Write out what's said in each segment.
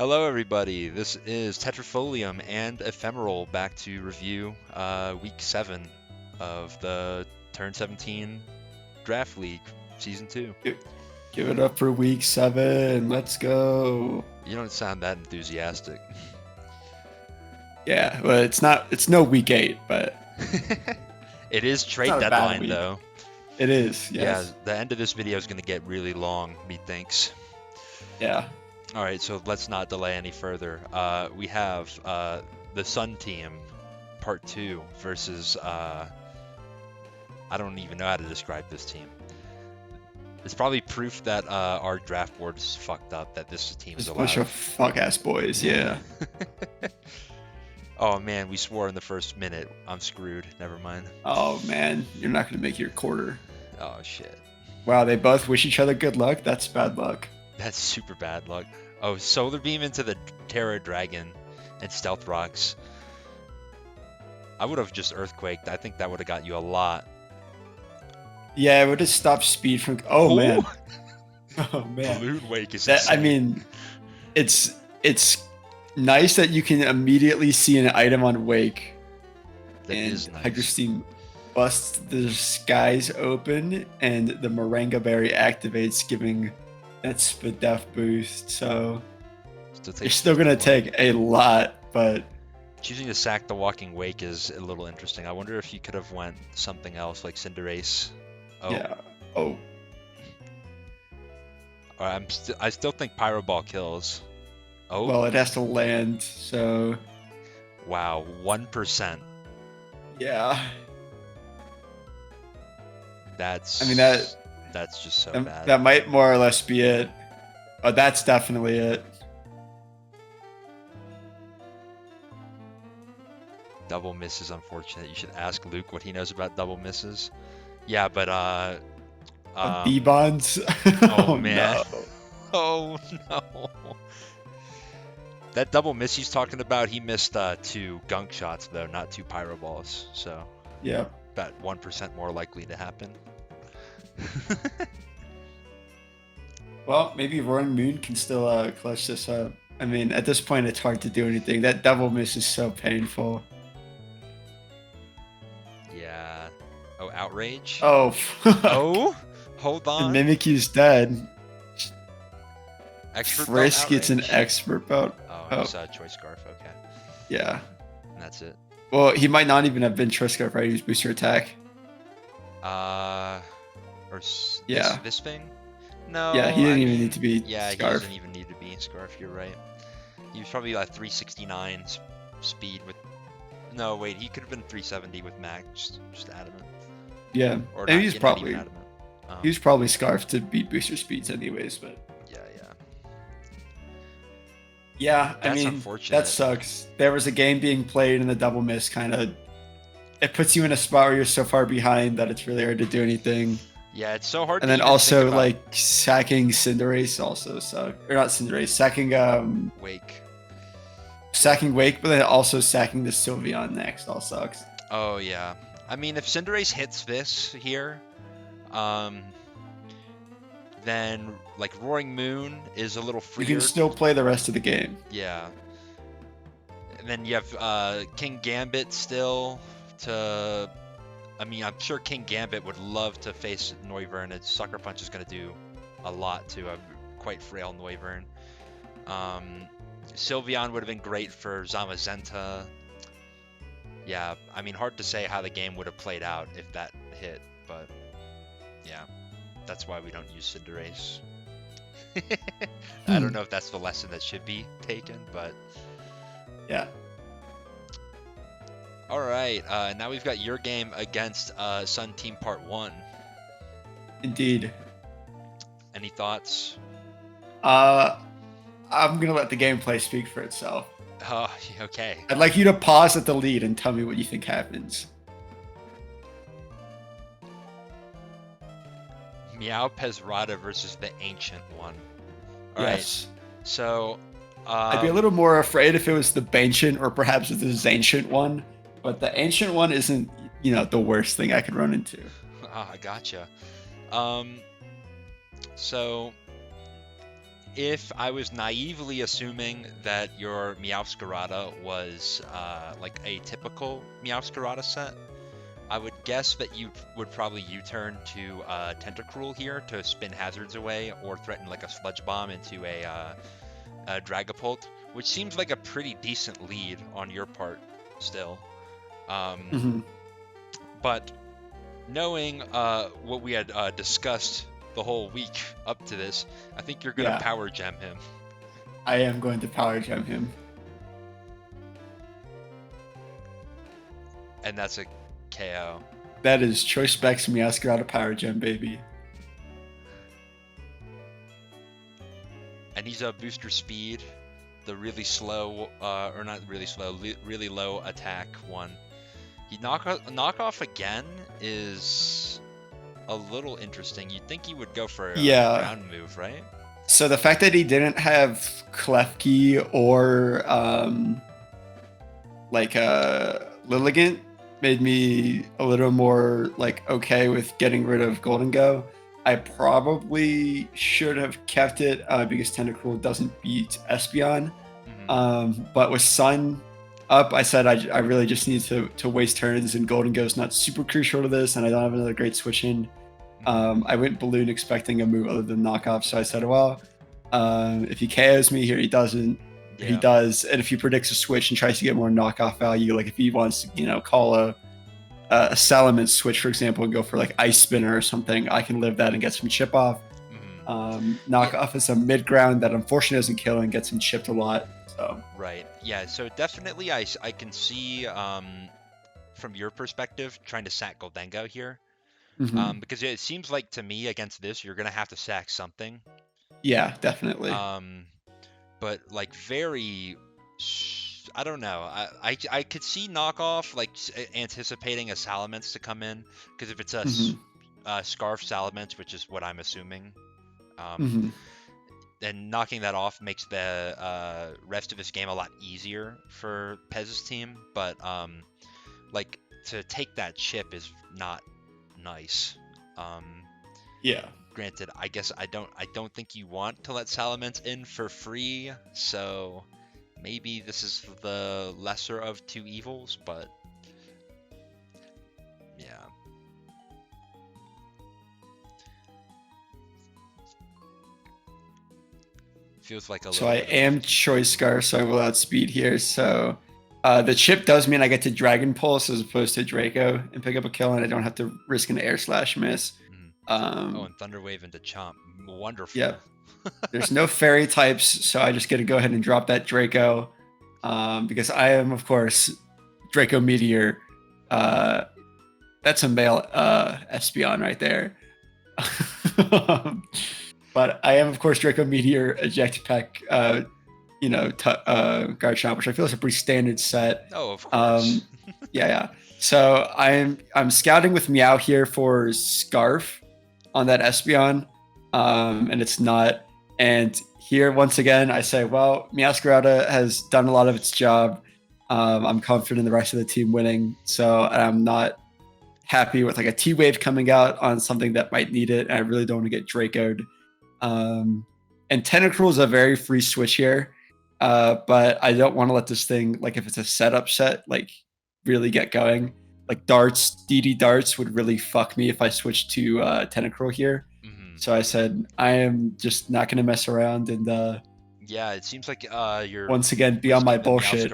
Hello, everybody. This is Tetrafolium and Ephemeral back to review week 7 of the Turn 17 Draft League Season 2. Give it up for week 7. Let's go. You don't sound that enthusiastic. Yeah, well, it's no week 8, but It is trade not a bad deadline, week. though. it is. Yes. Yeah, the end of this video is going to get really long, methinks. Yeah. All right, so let's not delay any further. We have the Sun Team, Part 2, versus... I don't even know how to describe this team. It's probably proof that our draft board is fucked up, that this team is Just a allowed. bunch of fuck-ass boys, yeah. Oh man, we swore in the first minute. I'm screwed. Never mind. Oh, man. You're not going to make your quarter. Oh shit. Wow, they both wish each other good luck? That's bad luck. That's super bad luck. Oh, Solar Beam into the Terra Dragon and Stealth Rocks. I would have just Earthquaked. I think that would have got you a lot. Yeah, it would have stopped speed from... Oh, man. Oh, man. Balloon Wake is That, I insane. mean, it's nice that you can immediately see an item on Wake. That and is nice. Hygrosteam busts the skies open, and the Moringa Berry activates, giving that Spadef boost. So you're still gonna take a lot, but choosing to sack the Walking Wake is a little interesting. I wonder if you could have went something else like Cinderace. Oh. yeah. Oh, I still think Pyro Ball kills. Oh. well, it has to land. So Wow, 1%. yeah. That's. I mean That's just so bad. that might more or less be it. Oh, that's definitely it. Double miss is unfortunate. You should ask Luke what he knows about double misses. Yeah, but B-bonds. Oh man. No. Oh no. That double miss he's talking about, he missed 2 gunk shots though, not 2 pyro balls. So Yeah. about 1% more likely to happen. Well, maybe Roaring Moon can still clutch this up. I mean, at this point, it's hard to do anything. That double miss is so painful. Yeah. Oh, outrage. Oh. Oh, hold on. And Mimikyu's dead. Expert Frisk belt gets an outrage? expert belt. Oh, it's a choice scarf. Okay, Yeah. and that's it. Well, he might not even have been Triscarf, right? He was booster attack. Yeah. This thing? No. Yeah, he didn't I even mean, need to be Yeah, Scarf. he doesn't even need to be Scarf. You're right. He was probably like 369 speed with. No, wait, he could have been 370 with max, just adamant. Yeah. Or And not, he's not probably even adamant. he was probably Scarf to beat booster speeds anyways, but Yeah. yeah, I That's mean, unfortunate. that sucks. There was a game being played and the double miss kind of it puts you in a spot where you're so far behind that it's really hard to do anything. Yeah, it's so hard. And to then even also think about like sacking Cinderace also sucked. Or not Cinderace, Wake. sacking Wake, but then also sacking the Sylveon next all sucks. Oh yeah. I mean, if Cinderace hits this here, then like Roaring Moon is a little You freer. can still play the rest of the game. Yeah. And then you have King Gambit still to. I mean, I'm sure King Gambit would love to face Noivern. And Sucker Punch is going to do a lot to a quite frail Noivern. Sylveon would have been great for Zamazenta. Yeah, I mean, hard to say how the game would have played out if that hit, but yeah, that's why we don't use Cinderace. I don't know if that's the lesson that should be taken, but Yeah. all right. Now we've got your game against Sun Team Part 1. Indeed. Any thoughts? I'm gonna let the gameplay speak for itself. Oh, okay. I'd like you to pause at the lead and tell me what you think happens. Meow Pezrada versus the Ancient One. All right. Yes. So I'd be a little more afraid if it was the Ancient or perhaps the Ancient One, but the Ancient One isn't, the worst thing I could run into. I gotcha. So if I was naively assuming that your Meowscarada was like a typical Meowscarada set, I would guess that you would probably U-turn to Tentacruel here to spin hazards away or threaten like a Sludge Bomb into a Dragapult, which seems like a pretty decent lead on your part still. Mm-hmm. But knowing what we had discussed the whole week up to this, I think you're going to Power Gem him. I am going to Power Gem him. And that's a KO. That is Choice Specs Meowscarada Power Gem, baby. And he's a booster speed, the really slow, or not really slow, really low attack one. He knockoff again is a little interesting. You'd think he would go for a ground move, right? So the fact that he didn't have Klefki or like Lilligant made me a little more like okay with getting rid of Golden Go. I probably should have kept it because Tentacruel doesn't beat Espeon. Mm-hmm. But with Sun up, I said I really just need to waste turns, and Golden Go is not super crucial to this, and I don't have another great switch in. I went Balloon expecting a move other than knockoff, so I said, well, if he KOs me here, he doesn't. Yeah. He does, and if he predicts a switch and tries to get more knockoff value, like if he wants to, call a Salamence switch, for example, and go for like Ice Spinner or something, I can live that and get some chip off. Mm-hmm. Knockoff is a mid ground that unfortunately doesn't kill and gets him chipped a lot. So. Right. Yeah. So definitely, I can see from your perspective trying to sack Goldengo here. Mm-hmm. Because it seems like to me against this, you're gonna have to sack something. Yeah, definitely. But like I don't know. I could see knockoff like anticipating a Salamence to come in, because if it's a Scarf Salamence, which is what I'm assuming, then knocking that off makes the rest of this game a lot easier for Pez's team. But like to take that chip is not nice. Yeah. Granted, I guess I don't think you want to let Salamence in for free, so maybe this is the lesser of two evils, but yeah. Feels like a So I am Choice Scarf, so I will outspeed here. So the chip does mean I get to Dragon Pulse as opposed to Draco and pick up a kill, and I don't have to risk an Air Slash miss. And Thunder Wave into Chomp. Wonderful. Yep. There's no fairy types, so I just get to go ahead and drop that Draco. Because I am, of course, Draco Meteor. That's a male Espeon right there. But I am, of course, Draco Meteor, Eject Peck, Guard Chomp, which I feel is a pretty standard set. Oh, of course. Yeah. So I'm scouting with Meow here for Scarf on that Espeon, and it's not. And here, once again, I say, well, Meowscarada has done a lot of its job. I'm confident in the rest of the team winning, so I'm not happy with like a T-Wave coming out on something that might need it. And I really don't want to get Draco'd. And Tentacruel is a very free switch here, but I don't want to let this thing, like if it's a setup set, like really get going. Like DD darts would really fuck me if I switched to Tentacruel here. Mm-hmm. So I said I am just not going to mess around, and yeah, it seems like you're once again beyond my bullshit.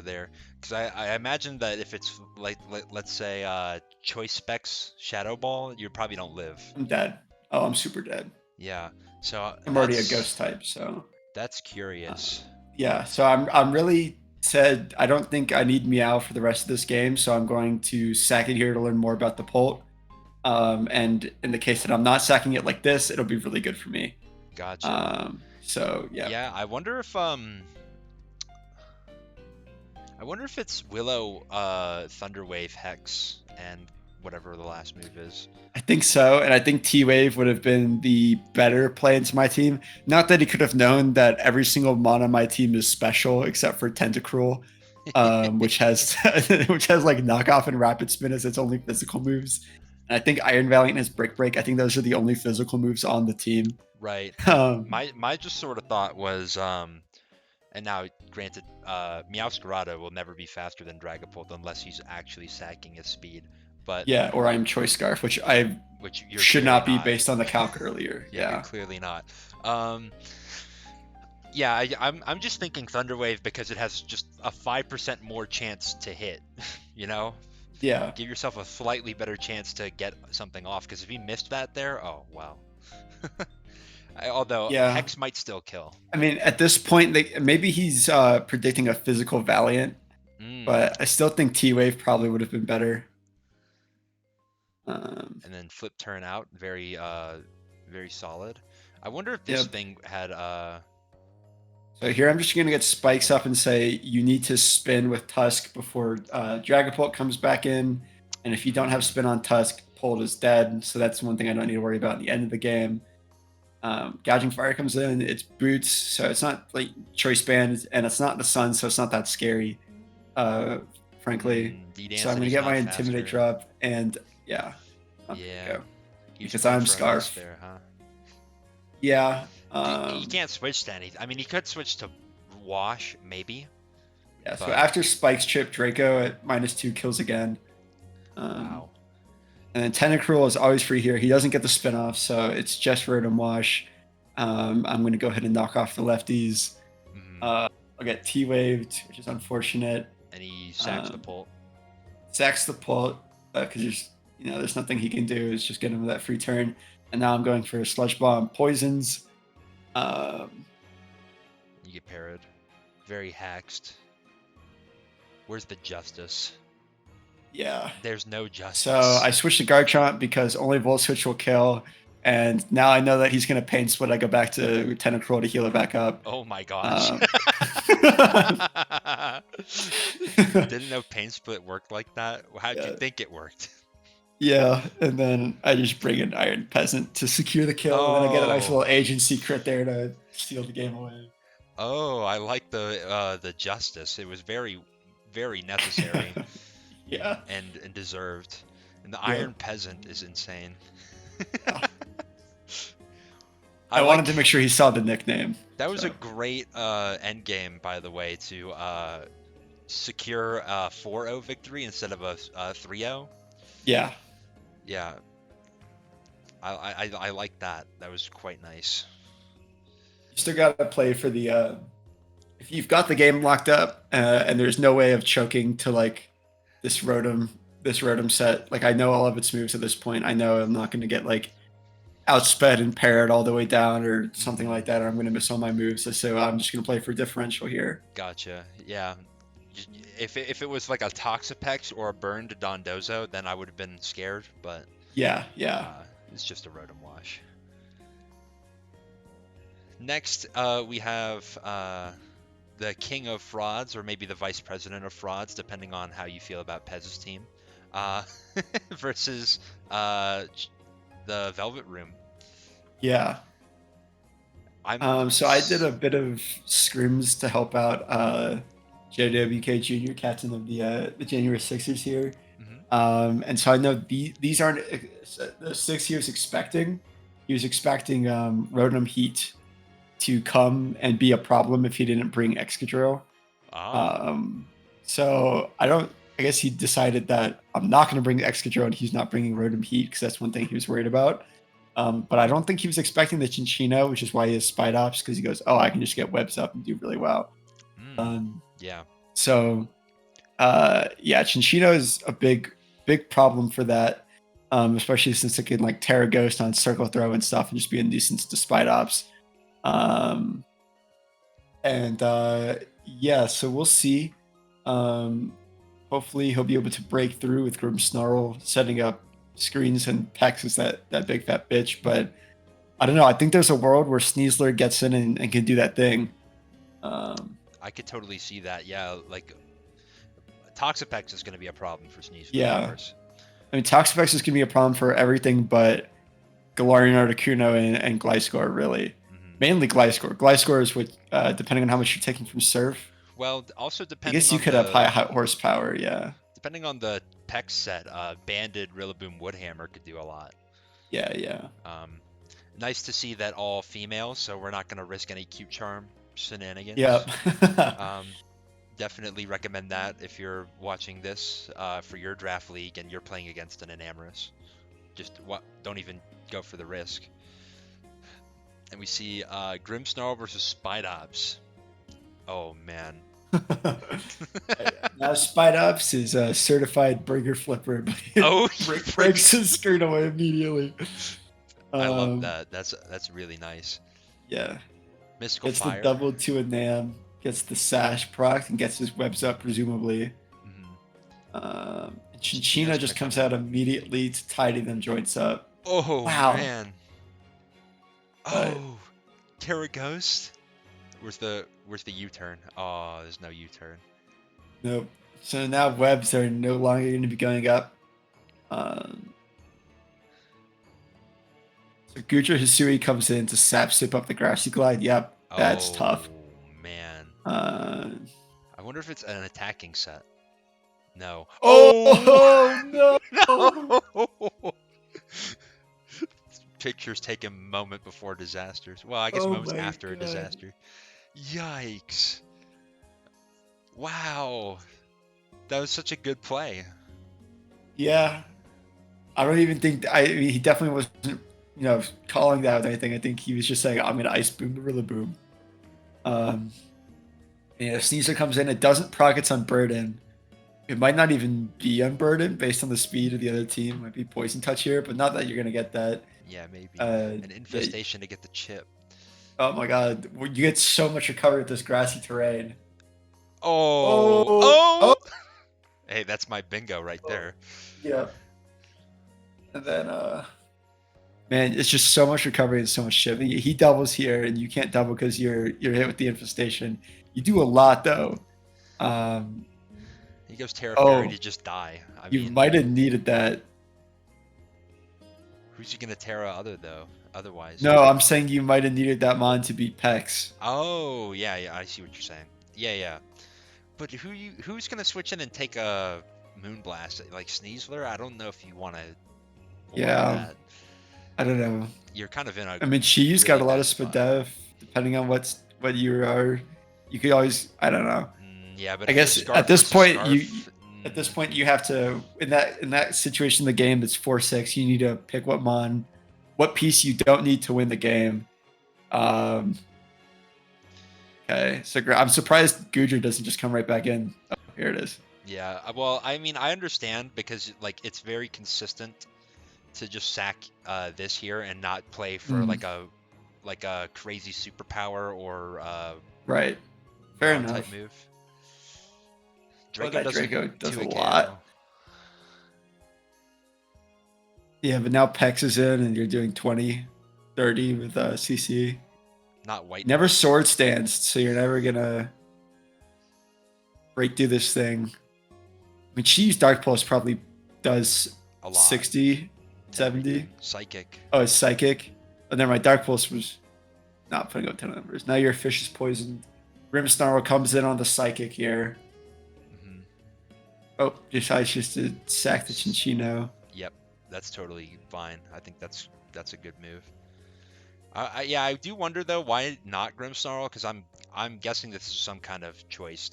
There, because I imagine that if it's like let's say Choice Specs Shadow Ball, you probably don't live. I'm dead. Oh, I'm super dead. Yeah, so I'm already a ghost type, so that's curious. Yeah, so I'm really said I don't think I need Meow for the rest of this game, so I'm going to sack it here to learn more about the Pult. And in the case that I'm not sacking it like this, it'll be really good for me. Gotcha. So yeah. Yeah, I wonder if it's Willow, Thunderwave, Hex, and whatever the last move is. I think so, and I think T-Wave would have been the better play into my team. Not that he could have known that every single mon on my team is special except for Tentacruel, which has like knockoff and rapid spin as its only physical moves. And I think Iron Valiant has Brick Break. I think those are the only physical moves on the team. Right. Um, My just sort of thought was and now granted Meowscarada will never be faster than Dragapult unless he's actually sacking his speed. But yeah, or I'm Choice Scarf, which you're should clearly not be not. based on the calc earlier. Yeah, you're Yeah. clearly not. Yeah, I'm just thinking Thunderwave because it has just a 5% more chance to hit, you know? Yeah. Give yourself a slightly better chance to get something off, because if he missed that there, oh, wow. Although, Yeah. Hex might still kill. I mean, at this point, maybe he's predicting a physical Valiant, but I still think T-Wave probably would have been better. And then flip turn out, very very solid. I wonder if this thing had So here I'm just gonna get spikes up and say you need to spin with Tusk before Dragapult comes back in, and if you don't have spin on Tusk, Pult is dead. So that's one thing I don't need to worry about in the end of the game. Gouging Fire comes in, it's Boots, so it's not like Choice Band, and it's not the Sun, so it's not that scary, frankly. So I'm gonna get my Intimidate drop, and yeah, yeah, because I'm Scarf. There, huh? Yeah. You can't switch to anything. I mean, you could switch to Wash, maybe. Yeah, so after Spikes Chip, Draco at -2 kills again. Wow. And then Tentacruel is always free here. He doesn't get the spin-off, so it's just Rotom Wash. I'm going to go ahead and knock off the lefties. I'll get T-Waved, which is unfortunate. And he sacks the Pult. Sacks the Pult, because there's nothing he can do. It's just get him that free turn. And now I'm going for a Sludge Bomb. Poisons. You get parried. Very hexed. Where's the justice? Yeah. There's no justice. So I switched to Garchomp because only Volt Switch will kill. And now I know that he's going to Pain Split. I go back to Tentacruel to heal it back up. Oh my gosh. Didn't know Pain Split worked like that? How did you think it worked? Yeah, and then I just bring an Iron Peasant to secure the kill, and then I get a nice little agency crit there to steal the game away. Oh, I like the justice. It was very, very necessary. Yeah. And deserved. And the Iron Peasant is insane. Yeah. I wanted to make sure he saw the nickname. That was a great end game, by the way, to secure a 4-0 victory instead of a 3-0. Yeah. Yeah. I like that. That was quite nice. You still got to play for the if you've got the game locked up and there's no way of choking to like this Rotom set. Like I know all of its moves at this point. I know I'm not going to get like outsped and parried all the way down or something like that, or I'm going to miss all my moves. So I'm just going to play for differential here. Gotcha. Yeah. If it was like a Toxapex or a burned Dondozo, then I would have been scared, but yeah, it's just a Rotom Wash. Next, we have the King of Frauds, or maybe the Vice President of Frauds, depending on how you feel about Pez's team, versus the Velvet Room. Yeah. So I did a bit of scrims to help out JWK Jr., captain of the January Sixers here. And so I know these aren't the 6 he was expecting. He was expecting Rotom Heat to come and be a problem if he didn't bring Excadrill. So I guess he decided that I'm not going to bring Excadrill and he's not bringing Rotom Heat because that's one thing he was worried about. But I don't think he was expecting the Chinchino, which is why he has Spite Ops, because he goes, oh, I can just get webs up and do really well. Yeah. So, Chinchino is a big problem for that, especially since it can like Terra Ghost on Circle Throw and stuff and just be a nuisance to Spite Ops. So we'll see. Hopefully he'll be able to break through with Grimmsnarl, setting up screens and Pex is that big fat bitch. But I don't know. I think there's a world where Sneasler gets in and can do that thing. I could totally see that. Yeah, like Toxapex is going to be a problem for Sneasler. Yeah. I mean, Toxapex is going to be a problem for everything but Galarian Articuno and Gliscor, really. Mainly Gliscor. Gliscor is what, depending on how much you're taking from Surf. Well, also depending. I guess you could have high horsepower, yeah. depending on the Pex set, banded Rillaboom Woodhammer could do a lot. Yeah. Nice to see that all females, so we're not gonna risk any cute charm shenanigans. Yep. Definitely recommend that if you're watching this for your draft league and you're playing against an Enamorous. Just don't even go for the risk. And we see Grimmsnarl versus Spidops. Oh man. Now Spidops is a certified burger flipper, but breaks his screen away immediately. I love that. That's really nice. Yeah. Mystical gets Fire. The double to a Nam, gets the Sash proc, and gets his webs up presumably. Chinchino just comes out immediately to tidy them joints up. Oh wow. Man. Oh, Terra Ghost. Where's the U-turn? Oh, there's no U-turn. Nope. So now webs are no longer going to be going up. So Guja Hisui comes in to sap sip up the Grassy Glide. Yep, that's tough. Oh man. I wonder if it's an attacking set. No. Oh no! No! Pictures taken moment before disasters. Well, I guess moments after a disaster. Yikes. Wow. That was such a good play. Yeah. I don't even think he definitely wasn't, calling that with anything. I think he was just saying, I'm gonna ice boom the Rillaboom. Sneasel comes in, it doesn't proc its Unburden. It might not even be Unburden based on the speed of the other team. It might be Poison Touch here, but not that you're gonna get that. Yeah, maybe. An Infestation to get the chip. Oh my god. You get so much recovery with this grassy terrain. Oh! Hey, that's my bingo right there. Yeah. And then, man, it's just so much recovery and so much chip. He doubles here, and you can't double because you're hit with the Infestation. You do a lot, though. He goes Terra Fairy to just die. You might have needed that. Who's he gonna Terra otherwise? No, I'm saying you might have needed that Mon to beat Pex. Oh, yeah, I see what you're saying. Yeah. But who's gonna switch in and take a Moonblast? Like Sneasler? I don't know if you wanna that. I don't know. You're kind of in a She's really got a lot of Spadef, depending on what you are. You could always, I don't know. Yeah, but I guess at this point you have to in that situation in the game that's 4-6. You need to pick what piece you don't need to win the game. Okay, so I'm surprised Gujar doesn't just come right back in. Oh, here it is. Yeah, well, I understand because it's very consistent to just sack this here and not play for like a crazy superpower or right. Fair enough. Type move. Draco does a lot. Yeah, but now Pex is in and you're doing 20, 30 with CC. Not white. Never sword stanced, so you're never gonna break through this thing. She used Dark Pulse probably does a lot. 60, 70. Psychic. Oh, it's Psychic. Oh, never mind. Dark Pulse was not putting up 10 numbers. Now your fish is poisoned. Grimmsnarl comes in on the Psychic here. Oh, decides just to sack the Chinchino. Yep, that's totally fine. I think that's a good move. I do wonder though why not Grimmsnarl, because I'm guessing this is some kind of choice.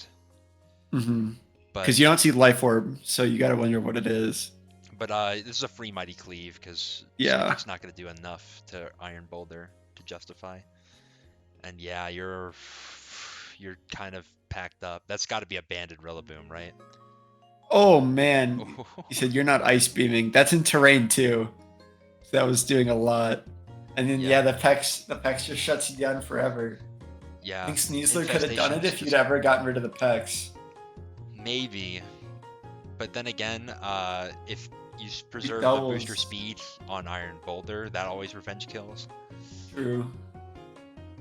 Because you don't see Life Orb, so you gotta wonder what it is. But this is a free Mighty Cleave because it's not gonna do enough to Iron Boulder to justify. And yeah, you're kind of packed up. That's got to be a banded Rillaboom, right? Oh man, he said you're not ice beaming. That's in terrain too. So that was doing a lot. And then the Pex just shuts you down forever. Yeah. I think Sneasler could have done it if you'd ever gotten rid of the Pex. Maybe. But then again, if you preserve the booster speed on Iron Boulder, that always revenge kills. True.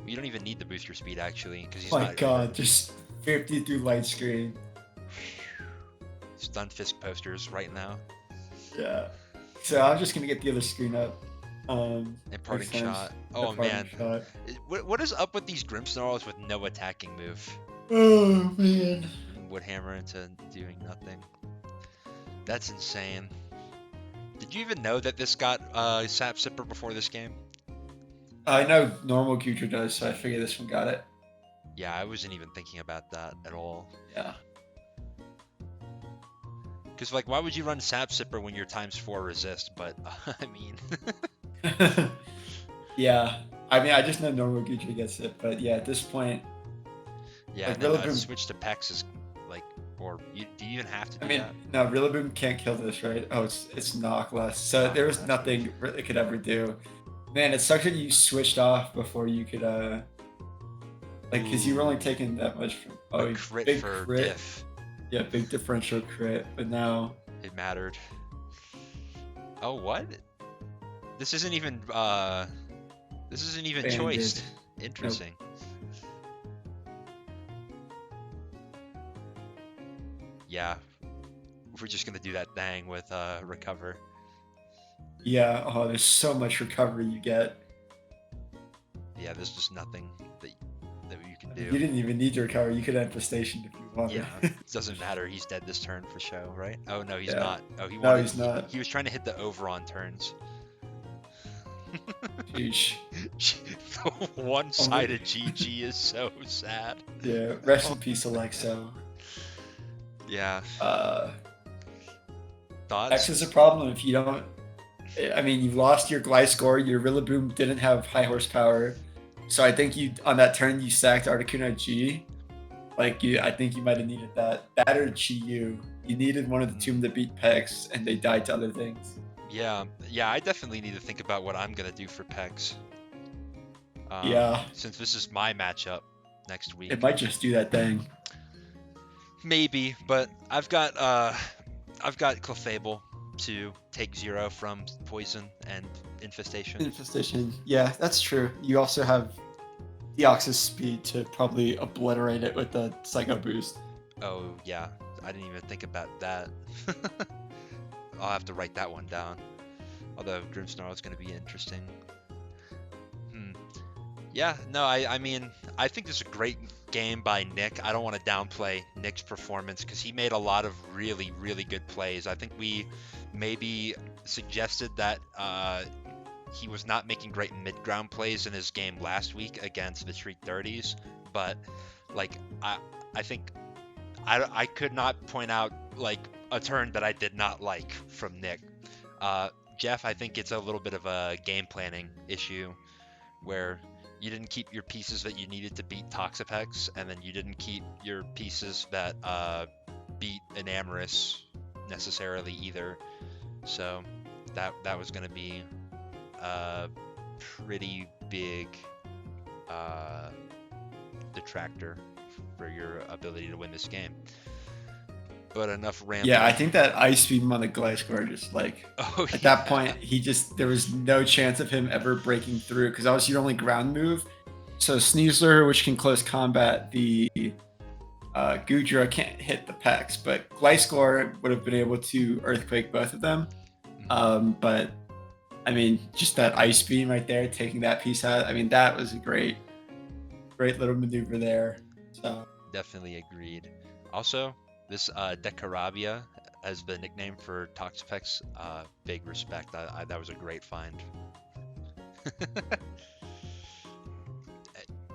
You don't even need the booster speed actually, because he's my god, just 50 through light screen. Stun Fisk posters right now. Yeah. So I'm just gonna get the other screen up. Imparting Shot. Oh man. What is up with these Grimmsnarls with no attacking move? Oh man. Woodhammer into doing nothing. That's insane. Did you even know that this got Sap Sipper before this game? I know normal Gutra does, so I figured this one got it. Yeah, I wasn't even thinking about that at all. Yeah. Because, like, why would you run Sap Sipper when you're ×4 resist? But, I mean... Yeah. I mean, I just know normal Gutra gets it, but yeah, at this point... Yeah, like, and then a switch to Pex is, like... Or, do you even have to do that? No, Rillaboom can't kill this, right? Oh, it's knockless. So there was nothing it could ever do. Man, it sucks that you switched off before you could, like, because you were only taking that much from... Oh, a crit big for crit. diff. Yeah, big differential crit, but now... It mattered. Oh, what? This isn't even, Banded. choiced. Interesting. Nope. Yeah. We're just gonna do that thing with, recover. Yeah, oh, there's so much recovery you get. Yeah, there's just nothing that you can do. You didn't even need to recover. You could infestation if you wanted. Yeah, it doesn't matter. He's dead this turn for show, right? Oh, no, he's not. Oh, he's not. He was trying to hit the over on turns. Sheesh. The one-sided GG is so sad. Yeah, rest in peace, Alexo. Yeah. Thoughts? X is a problem if you don't... I mean, you've lost your Gliscor, your Rillaboom didn't have high horsepower. So I think you, on that turn, you sacked Articuno G. Like, I think you might have needed that. That or Chi-Yu. You needed one of the two to beat Pex, and they died to other things. Yeah, I definitely need to think about what I'm going to do for Pex. Yeah. Since this is my matchup next week. It might just do that thing. Maybe, but I've got Clefable to take 0 from poison and infestation. Infestation, yeah, that's true. You also have Deoxys speed to probably obliterate it with the Psycho Boost. Oh yeah, I didn't even think about that. I'll have to write that one down. Although Grimmsnarl is going to be interesting. Yeah, no, I mean, I think this is a great game by Nick. I don't want to downplay Nick's performance because he made a lot of really, really good plays. I think we maybe suggested that he was not making great mid-ground plays in his game last week against the Shriek 30s, but like I think I could not point out like a turn that I did not like from Nick. Jeff, I think it's a little bit of a game planning issue where you didn't keep your pieces that you needed to beat Toxapex, and then you didn't keep your pieces that beat Enamorous necessarily either. So that was going to be a pretty big detractor for your ability to win this game. But enough rambling. Yeah, I think that Ice Beam on the Gliscor just like at that point there was no chance of him ever breaking through because that was your only ground move. So Sneasler, which can close combat the Goodra, can't hit the Pex, but Gliscor would have been able to Earthquake both of them. But I mean, just that Ice Beam right there, taking that piece out. I mean, that was a great little maneuver there. So definitely agreed. Also, this Decarabia as the nickname for Toxapex, big respect. That was a great find.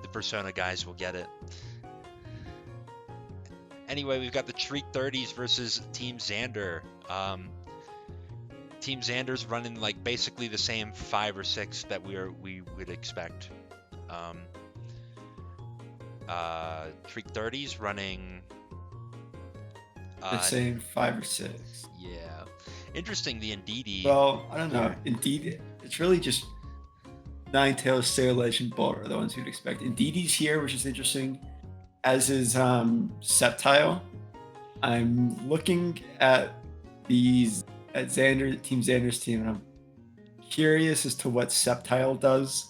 The Persona guys will get it. Anyway, we've got the Shriek 30s versus Team Zander. Team Zander's running like basically the same 5 or 6 that we would expect. Shriek 30s running the same 5 or 6. Yeah. Interesting, the Indeedee. Well, I don't know. Indeed, it's really just Ninetales, Sailage, and Bolt are the ones you'd expect. Indeedee's here, which is interesting, as is Sceptile. I'm looking at Team Zander's team, and I'm curious as to what Sceptile does.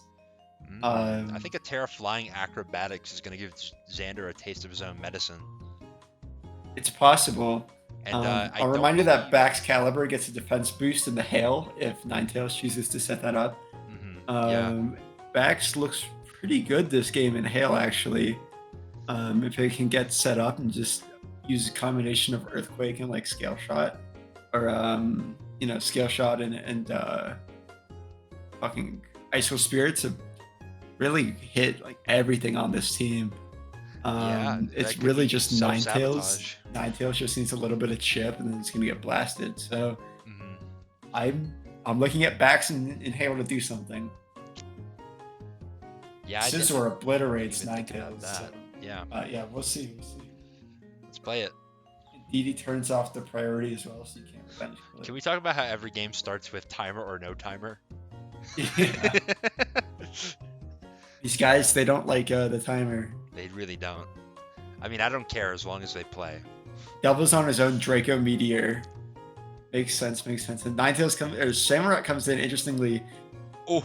I think a Terra Flying Acrobatics is going to give Zander a taste of his own medicine. It's possible. And I'll remind you that Bax Caliber gets a defense boost in the Hail if Ninetales chooses to set that up. Bax looks pretty good this game in Hail, actually. If it can get set up and just use a combination of Earthquake and like Scale Shot, or Scale Shot and fucking Icicle Spirit to really hit like everything on this team. It's really just Ninetales. Ninetales just needs a little bit of chip, and then it's gonna get blasted. So I'm looking at Bax and Hale to do something. Yeah, Scizor obliterates Ninetales. So, yeah. We'll see. Let's play it. Didi turns off the priority as well, so you can't revenge. Can we talk about how every game starts with timer or no timer? Yeah. These guys, they don't like the timer. They really don't. I mean, I don't care as long as they play. Doubles on his own Draco Meteor. Makes sense. And Ninetales Samurott comes in interestingly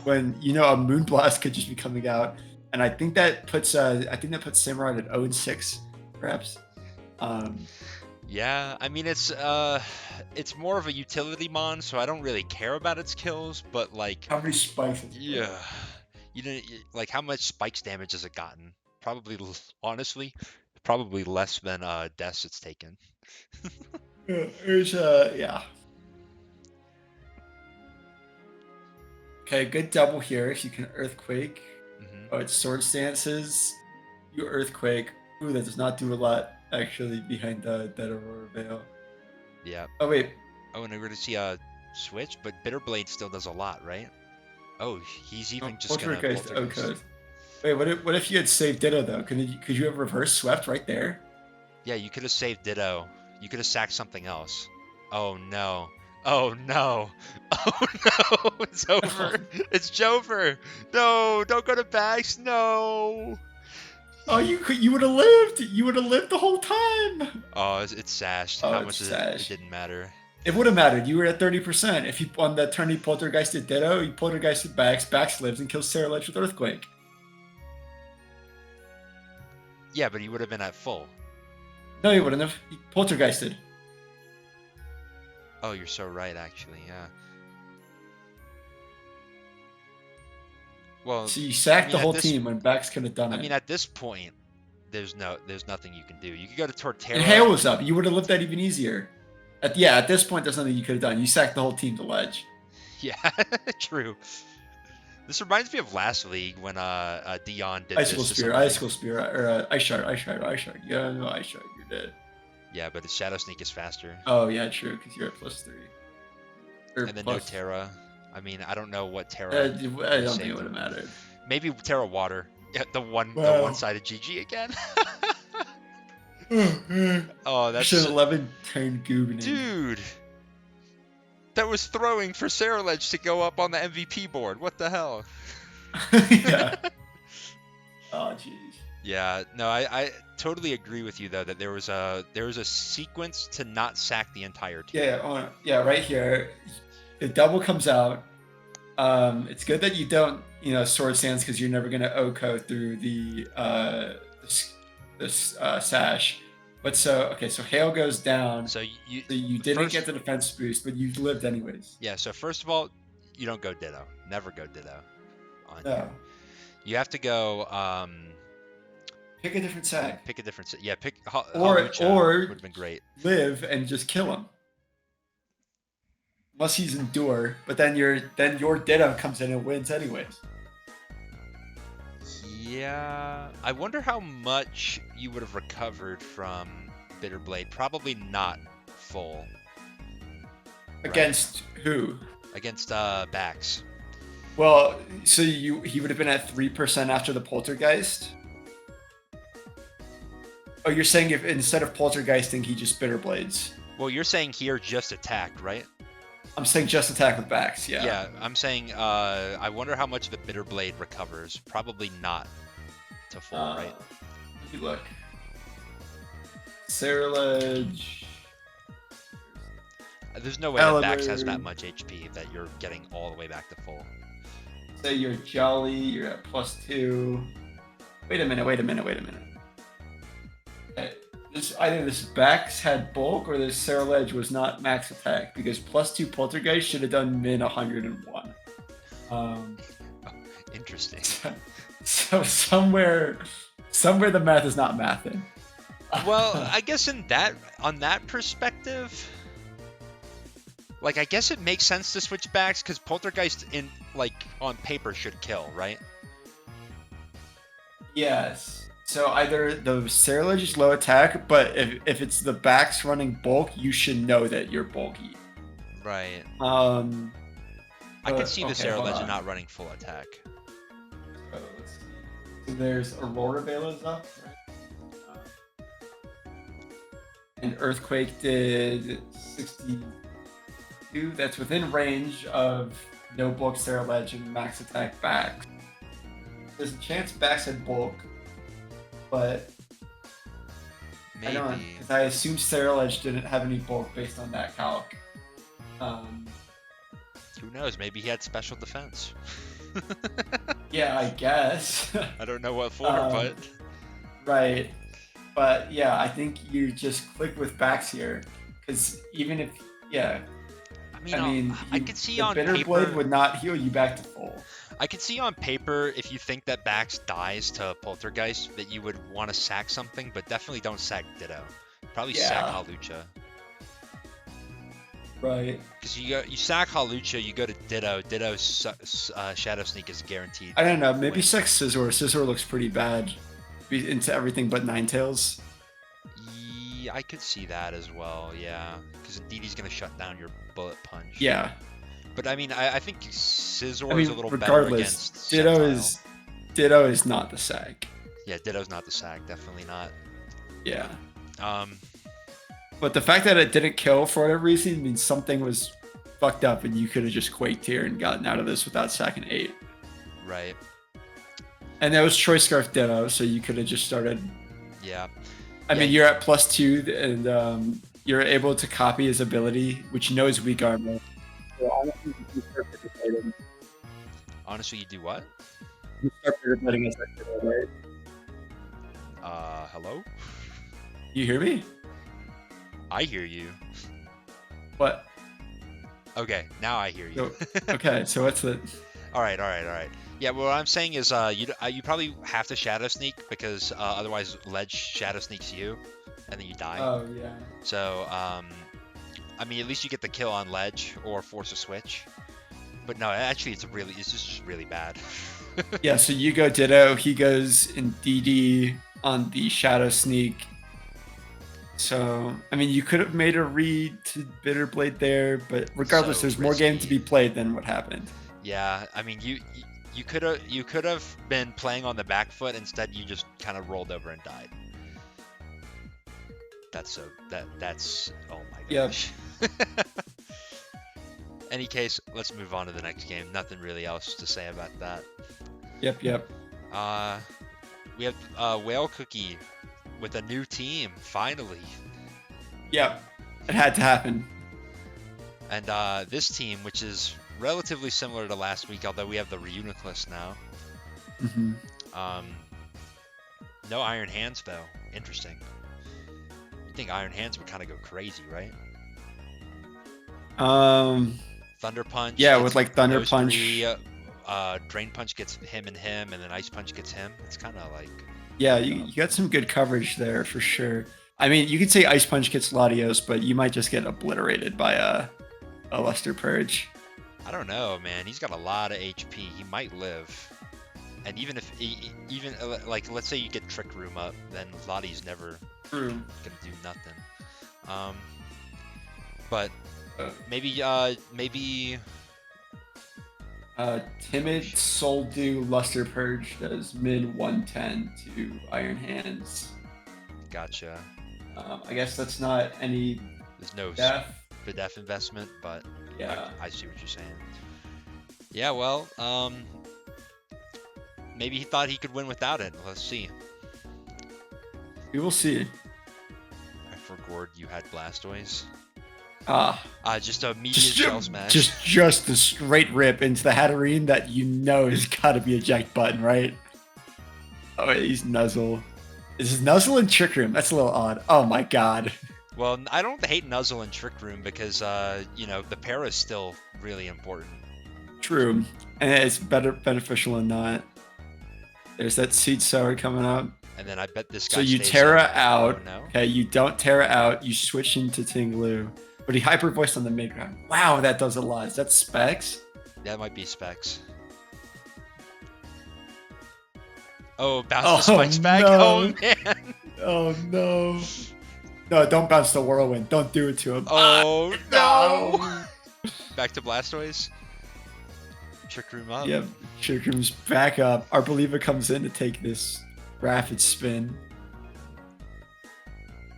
when a Moonblast could just be coming out, and I think that puts Samurott at 0-6, perhaps. Yeah, I mean it's more of a utility mon, so I don't really care about its kills, but like how many spikes? Yeah, like how much spikes damage has it gotten? Probably, honestly, probably less than deaths it's taken. Yeah. Okay, good double here. If you can Earthquake. Oh, it's Sword Stances. You Earthquake. Ooh, that does not do a lot actually behind that Aurora Veil. Yeah. Oh wait. Oh, and we're gonna see a switch, but Bitterblade still does a lot, right? Oh, he's even just gonna Poltergeist. Okay. Wait, what if you had saved Ditto though? Could you have reverse swept right there? Yeah, you could have saved Ditto. You could have sacked something else. Oh no. Oh no. Oh no. It's over. It's Jover. No, don't go to Bax. No. Oh, you would have lived. You would have lived the whole time. Oh, it's sashed. How much is it? It didn't matter. It would have mattered. You were at 30%. If you on that turn, you Poltergeisted Ditto, you Poltergeisted Bax. Bax lives and kills Sarah with Earthquake. Yeah, but he would have been at full. No, he wouldn't have. He Poltergeisted. Oh, you're so right, actually. Yeah. Well, so you sacked the whole team when Bax could have done it. I mean, at this point, there's nothing you can do. You could go to Torterra. And Hale was up. You would have lived that even easier. At this point, there's nothing you could have done. You sacked the whole team to ledge. Yeah, true. This reminds me of last league when Dion did Icicle Spear, or Ice Shard. Yeah, no Ice Shard, you're dead. Yeah, but the Shadow Sneak is faster. Oh yeah, true, because you're at +3. And then no Terra. I mean, I don't know what Terra. I don't think it would have mattered. Maybe Terra Water. Yeah, the one-sided GG again. Oh, that's an 11-turn Goobney. Dude, that was throwing for Sarah Ledge to go up on the MVP board. What the hell? Yeah. Oh jeez. Yeah, no, I totally agree with you though that there was a sequence to not sack the entire team. Yeah, right here, the double comes out. It's good that you don't Sword Sands because you're never gonna OHKO through the sash. But so Hale goes down. So you didn't get the defense boost, but you lived anyways. Yeah. So first of all, you don't go Ditto. Never go Ditto. No. You have to go. Pick a different sack. Pick a different sack. Yeah. Pick. Or would have been great. Live and just kill him. Unless he's Endure, but then your Ditto comes in and wins anyways. Yeah, I wonder how much you would have recovered from Bitterblade. Probably not full. Against who? Against Bax. Well, so he would have been at 3% after the Poltergeist? Oh, you're saying if instead of Poltergeisting, he just Bitterblades? Well, you're saying here just attack, right? I'm saying just attack with Bax, yeah. Yeah, I'm saying I wonder how much the Bitterblade recovers. Probably not to full, right? Let me look. Cerulege. There's no way that Bax has that much HP that you're getting all the way back to full. Say you're Jolly, you're at +2. Wait a minute. Either this Bax had bulk or this Cerulege was not max attack because +2 Poltergeist should have done min 101. Interesting. So somewhere the math is not mathing. Well, I guess on that perspective, Like, I guess it makes sense to switch backs because Poltergeist on paper should kill, right? Yes. So either the Cerulege is low attack, but if it's the backs running bulk, you should know that you're bulky. Right. Um. I could see the okay, Cerulege not running full attack. So let's see. So there's Aurora Vela's up, right? And Earthquake did 62. That's within range of no bulk Cerulege and max attack backs. There's a chance backs had bulk, but maybe. I don't, because I assume Cerulege didn't have any bulk based on that calc. Who knows? Maybe he had special defense. Yeah, I guess. I don't know what for, but right. But yeah, I think you just click with backs here, because even if I could see the on Bitter paper Blade would not heal you back to full. I could see on paper if you think that Bax dies to Poltergeist that you would want to sack something, but definitely don't sack Ditto. Probably sack Halucha. Right. Because you sack Halucha, you go to Ditto. Ditto's Shadow Sneak is guaranteed. I don't know. Maybe sack Scizor. Scizor looks pretty bad into everything but Ninetales. Yeah, I could see that as well. Yeah, because indeed he's gonna shut down your Bullet Punch. Yeah. But I mean, I think Scizor is a little better against Ditto Sceptile. Ditto is not the sack. Yeah, Ditto's not the sack. Definitely not. Yeah. But the fact that it didn't kill for whatever reason means something was fucked up, and you could have just quaked here and gotten out of this without sacking 8. Right. And that was Choice Scarf Ditto, so you could have just started. Yeah. I mean, you're at +2, and you're able to copy his ability, which you know is weak armor. So honestly, you do what? You start letting us right? Hello? You hear me? I hear you. What? Okay, now I hear you. Okay, so what's the... All right. Yeah, what I'm saying is you probably have to Shadow Sneak because otherwise Ledge Shadow Sneaks you, and then you die. Oh, yeah. So, I mean, at least you get the kill on Ledge or force a switch. But no, actually, it's just really bad. Yeah, so you go Ditto, he goes in DD on the Shadow Sneak. So, I mean, you could have made a read to Bitter Blade there, but regardless, So there's more game to be played than what happened. Yeah, I mean, you could have been playing on the back foot. Instead, you just kind of rolled over and died. That's oh my gosh. Yep. Any case, let's move on to the next game. Nothing really else to say about that. Yep. We have Whale Cookie with a new team finally. Yep. It had to happen. And this team, which is relatively similar to last week, although we have the Reuniclus now. Mm-hmm. No Iron Hands though. Interesting. You think Iron Hands would kind of go crazy, right? Thunder Punch. Yeah, with like Thunder Punch. Drain Punch gets him, and then Ice Punch gets him. It's kind of like. Yeah, you got some good coverage there for sure. I mean, you could say Ice Punch gets Latios, but you might just get obliterated by a Luster Purge. I don't know, man. He's got a lot of HP. He might live. And even if, like, let's say you get Trick Room up, then Lottie's never gonna do nothing. But maybe Timid Soul Dew Luster Purge does mid 110 to Iron Hands. Gotcha. I guess that's not any. There's no def investment, but yeah, I see what you're saying. Yeah, well, maybe he thought he could win without it. Let's see. We will see. I forgot you had Blastoise. Just a medium shell smash. Just the straight rip into the Hatterene that you know has got to be eject button, right? Oh, he's Nuzzle. Is Nuzzle in Trick Room? That's a little odd. Oh my god. Well, I don't hate Nuzzle in Trick Room because, the para is still really important. True. And it's beneficial in that. There's that Seed Sour coming up. And then I bet this guy So you Terra out. Oh, no. Okay, you don't Terra out. You switch into Tinglu. But he hyper voiced on the mid ground. Wow, that does a lot. Is that Specs? That might be Specs. Oh, bounce the Oh spikes back. no! Oh man. Oh no! No, don't bounce the whirlwind. Don't do it to him. Oh no! no! Back to Blastoise. Trick Room up. Yep, Trick Room's back up. Our Believer comes in to take this Grafted spin.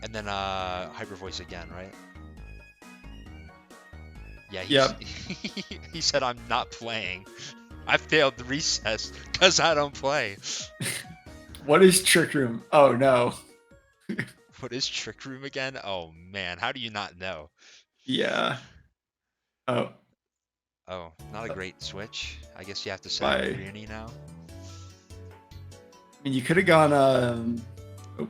And then Hyper Voice again, right? Yeah, Yep. He said I'm not playing. I failed the recess because I don't play. What is Trick Room? Oh no. What is Trick Room again? Oh man, how do you not know? Yeah. Oh. Oh, not a great switch. I guess you have to sack Briony now. I mean, you could have gone. Oh.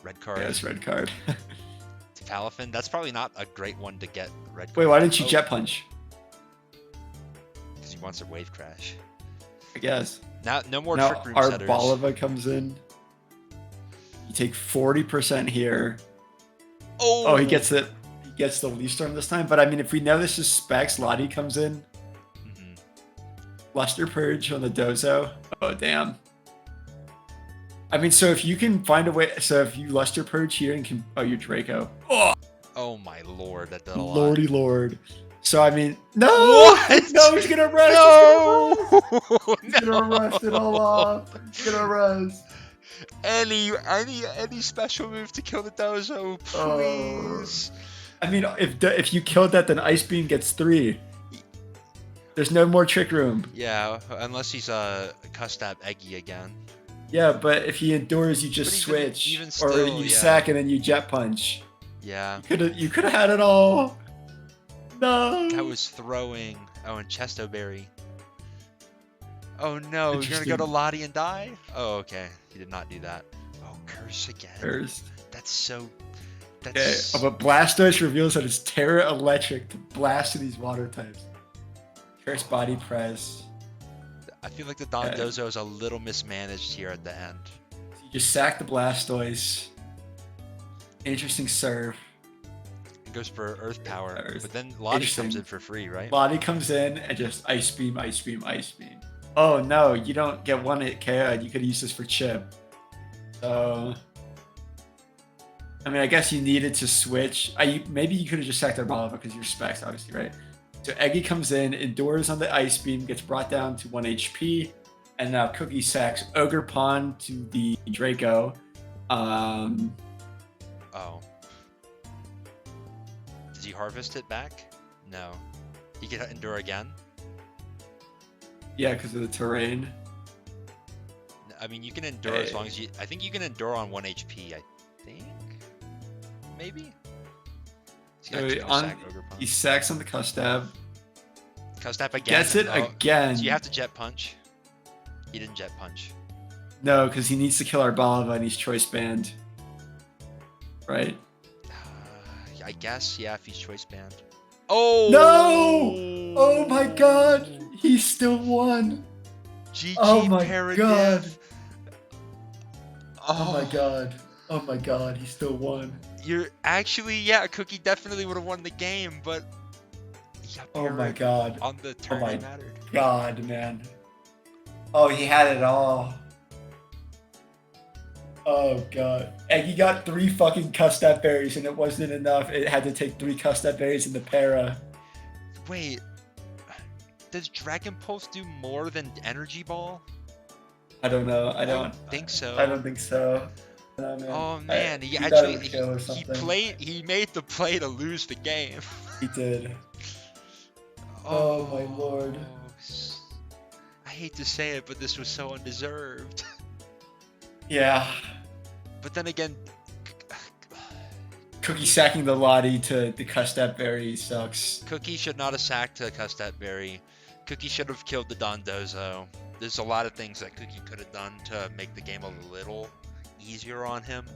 Red card. Yeah, it's red card. To Palafin. That's probably not a great one to get red card. Wait, why didn't you Jet Punch? Because he wants a Wave Crash. I guess. Now, no more now, Trick Room our setters. Boliva comes in. You take 40% here. Oh, he gets it. He gets the Leaf Storm this time. But I mean, if we know this is Specs, Lottie comes in. Luster Purge on the Dozo. Oh, damn. I mean, so if you can find a way, so if you Luster Purge here and can, oh, you're Draco. Oh my lord, that did a lot. Lordy lord. So I mean, no, What? no, he's gonna rest. No, he's gonna rest it all off. He's gonna rest. Any special move to kill the Dozo, please. I mean, if you killed that, then Ice Beam gets 3. There's no more Trick Room. Yeah, unless he's cussed at Eggy again. Yeah, but if he endures, you just switch, even still, or you sack and then you Jet Punch. Yeah. You could have had it all. No. That was throwing. Oh, and Chesto Berry. Oh no, you're gonna go to Lottie and die? Oh, okay. He did not do that. Oh, Curse again. Curse. That's so. That's. Okay, but Blastoise reveals that it's Terra Electric to blast to these water types. Curse Body Press. I feel like the Dondozo is a little mismanaged here at the end. So you just sack the Blastoise. Interesting serve. It goes for Earth Power, but then Lottie comes in for free, right? Lottie comes in and just Ice Beam, Ice Beam, Ice Beam. Oh no, you don't get one hit KO. You could use this for chip. So, I mean, I guess you needed to switch. Maybe you could have just sacked our Bolivar because you're Specs, obviously, right? So Eggy comes in, endures on the Ice Beam, gets brought down to 1 HP, and now Cookie sacks Ogre Pawn to the Draco. Oh. Did he harvest it back? No. He can endure again? Yeah, because of the terrain. I mean, you can endure as long as you... I think you can endure on 1 HP, I think? Maybe? So he sacks on the Custab. Custab again. Gets it again. So you have to Jet Punch. He didn't Jet Punch. No, because he needs to kill our Bolivar and he's Choice Banned. Right? I guess, yeah, if he's Choice Banned. Oh! No! Oh my god! He still won! GG, oh my Paradiv. god! Oh my god. Oh my god, he still won. You're actually, yeah, Cookie definitely would have won the game, but oh my god. On the turn it mattered. God, man. Oh, he had it all. Oh god. And he got 3 fucking Custap berries and it wasn't enough. It had to take 3 Custap berries in the para. Wait. Does Dragon Pulse do more than Energy Ball? I don't know. I don't think so. I don't think so. No, man. Oh man, he made the play to lose the game. He did. Oh my lord. I hate to say it, but this was so undeserved. Yeah. But then again, Cookie sacking the Lottie to the Custap Berry sucks. Cookie should not have sacked to Custap Berry. Cookie should have killed the Dondozo. There's a lot of things that Cookie could have done to make the game a little easier on him.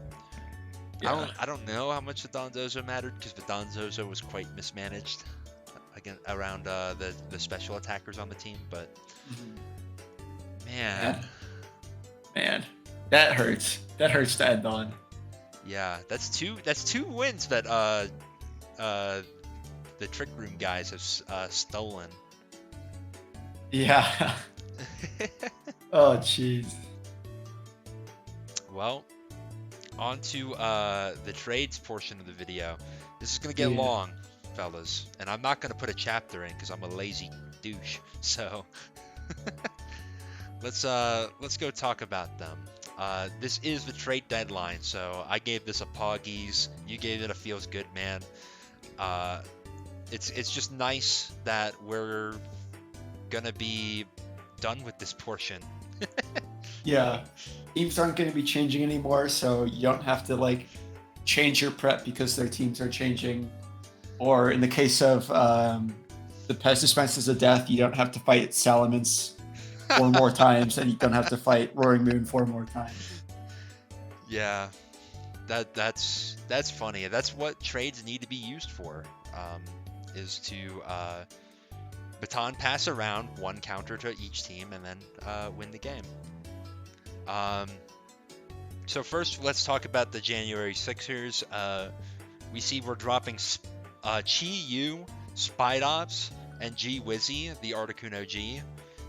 Yeah. I don't know how much the Dondozo mattered because the Dondozo was quite mismanaged again around the special attackers on the team, but man, that hurts. That hurts to end on. Yeah, that's two wins that the Trick Room guys have stolen. Yeah. Oh, jeez. Well, on to the trades portion of the video. This is gonna get Yeah. long, fellas, and I'm not gonna put a chapter in because I'm a lazy douche. So let's go talk about them. This is the trade deadline, so I gave this a poggies. You gave it a feels good, man. It's just nice that we're gonna be done with this portion. Yeah. Teams aren't going to be changing anymore, so you don't have to like change your prep because their teams are changing. Or in the case of the Pest Dispenses of Death, you don't have to fight Salamence 4 more times, and you don't have to fight Roaring Moon 4 more times. Yeah, that's funny. That's what trades need to be used for. Is to baton pass around one counter to each team and then win the game. So first, let's talk about the January Sixers. We see we're dropping Chi-Yu, Spidops, and G-Wizzy, the Articuno G,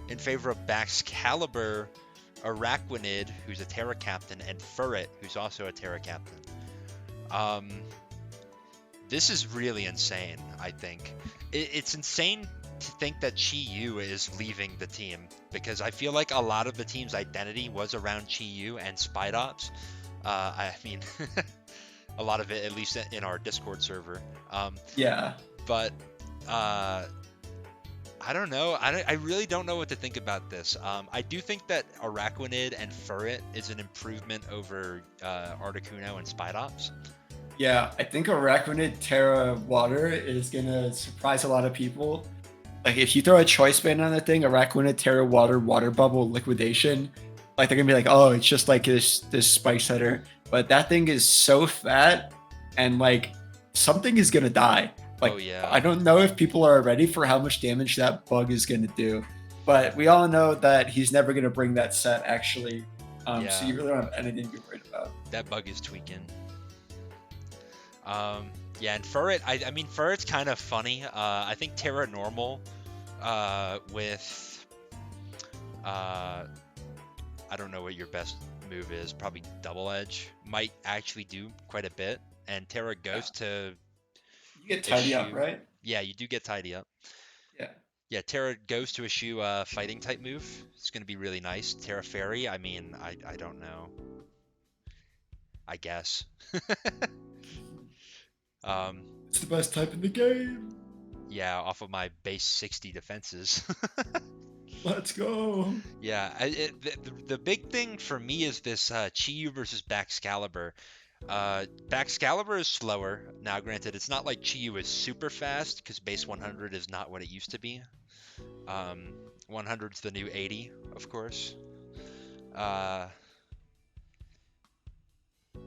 in favor of Baxcalibur, Araquanid, who's a Terra Captain, and Furret, who's also a Terra Captain. This is really insane, I think. It's insane to think that Chi-Yu is leaving the team, because I feel like a lot of the team's identity was around Chi-Yu and Spidops. I mean, a lot of it, at least in our Discord server. Yeah. But I don't know. I really don't know what to think about this. I do think that Araquanid and Furret is an improvement over Articuno and Spidops. Yeah, I think Araquanid Terra Water is going to surprise a lot of people. Like, if you throw a choice band on the thing, Araquanid Terra Water Water Bubble Liquidation, like, they're going to be like, oh, it's just like this Spike Setter. But that thing is so fat, and, like, something is going to die. Like, oh, yeah. I don't know if people are ready for how much damage that bug is going to do. But we all know that he's never going to bring that set, actually. Yeah. So you really don't have anything to be worried about. That bug is tweaking. Yeah, and Furret, I mean, Furret's kind of funny. I think Terra Normal with, I don't know what your best move is, probably Double Edge, might actually do quite a bit. And Terra Ghost to... You get Tidy Up, right? Yeah, you do get Tidy Up. Yeah. Yeah, Terra Ghost to eschew fighting type move. It's going to be really nice. Terra Fairy, I mean, I don't know. I guess. It's the best type in the game. Yeah, off of my base 60 defenses. Let's go. Yeah, the big thing for me is this Chi-Yu versus Baxcalibur. Baxcalibur is slower. Now, granted, it's not like Chi-Yu is super fast, because base 100 is not what it used to be. 100's the new 80, of course.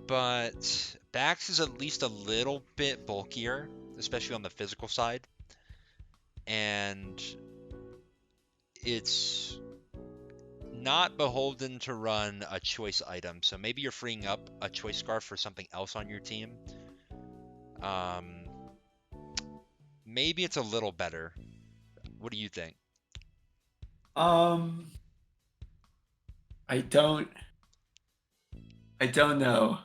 But Bax is at least a little bit bulkier, especially on the physical side. And it's not beholden to run a choice item. So maybe you're freeing up a choice scarf for something else on your team. Maybe it's a little better. What do you think? I don't know.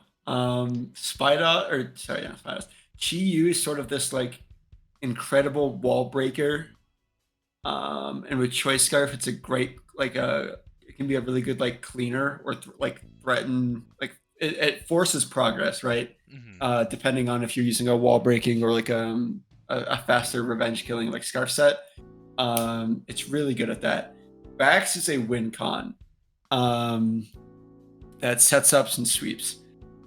Chi-Yu is sort of this like incredible wall breaker. And with Choice Scarf, it's a great it can be a really good like cleaner or threaten, like it forces progress, right? Mm-hmm. Depending on if you're using a wall breaking or like a faster revenge killing like Scarf set. It's really good at that. Bax is a win con. That sets ups and sweeps.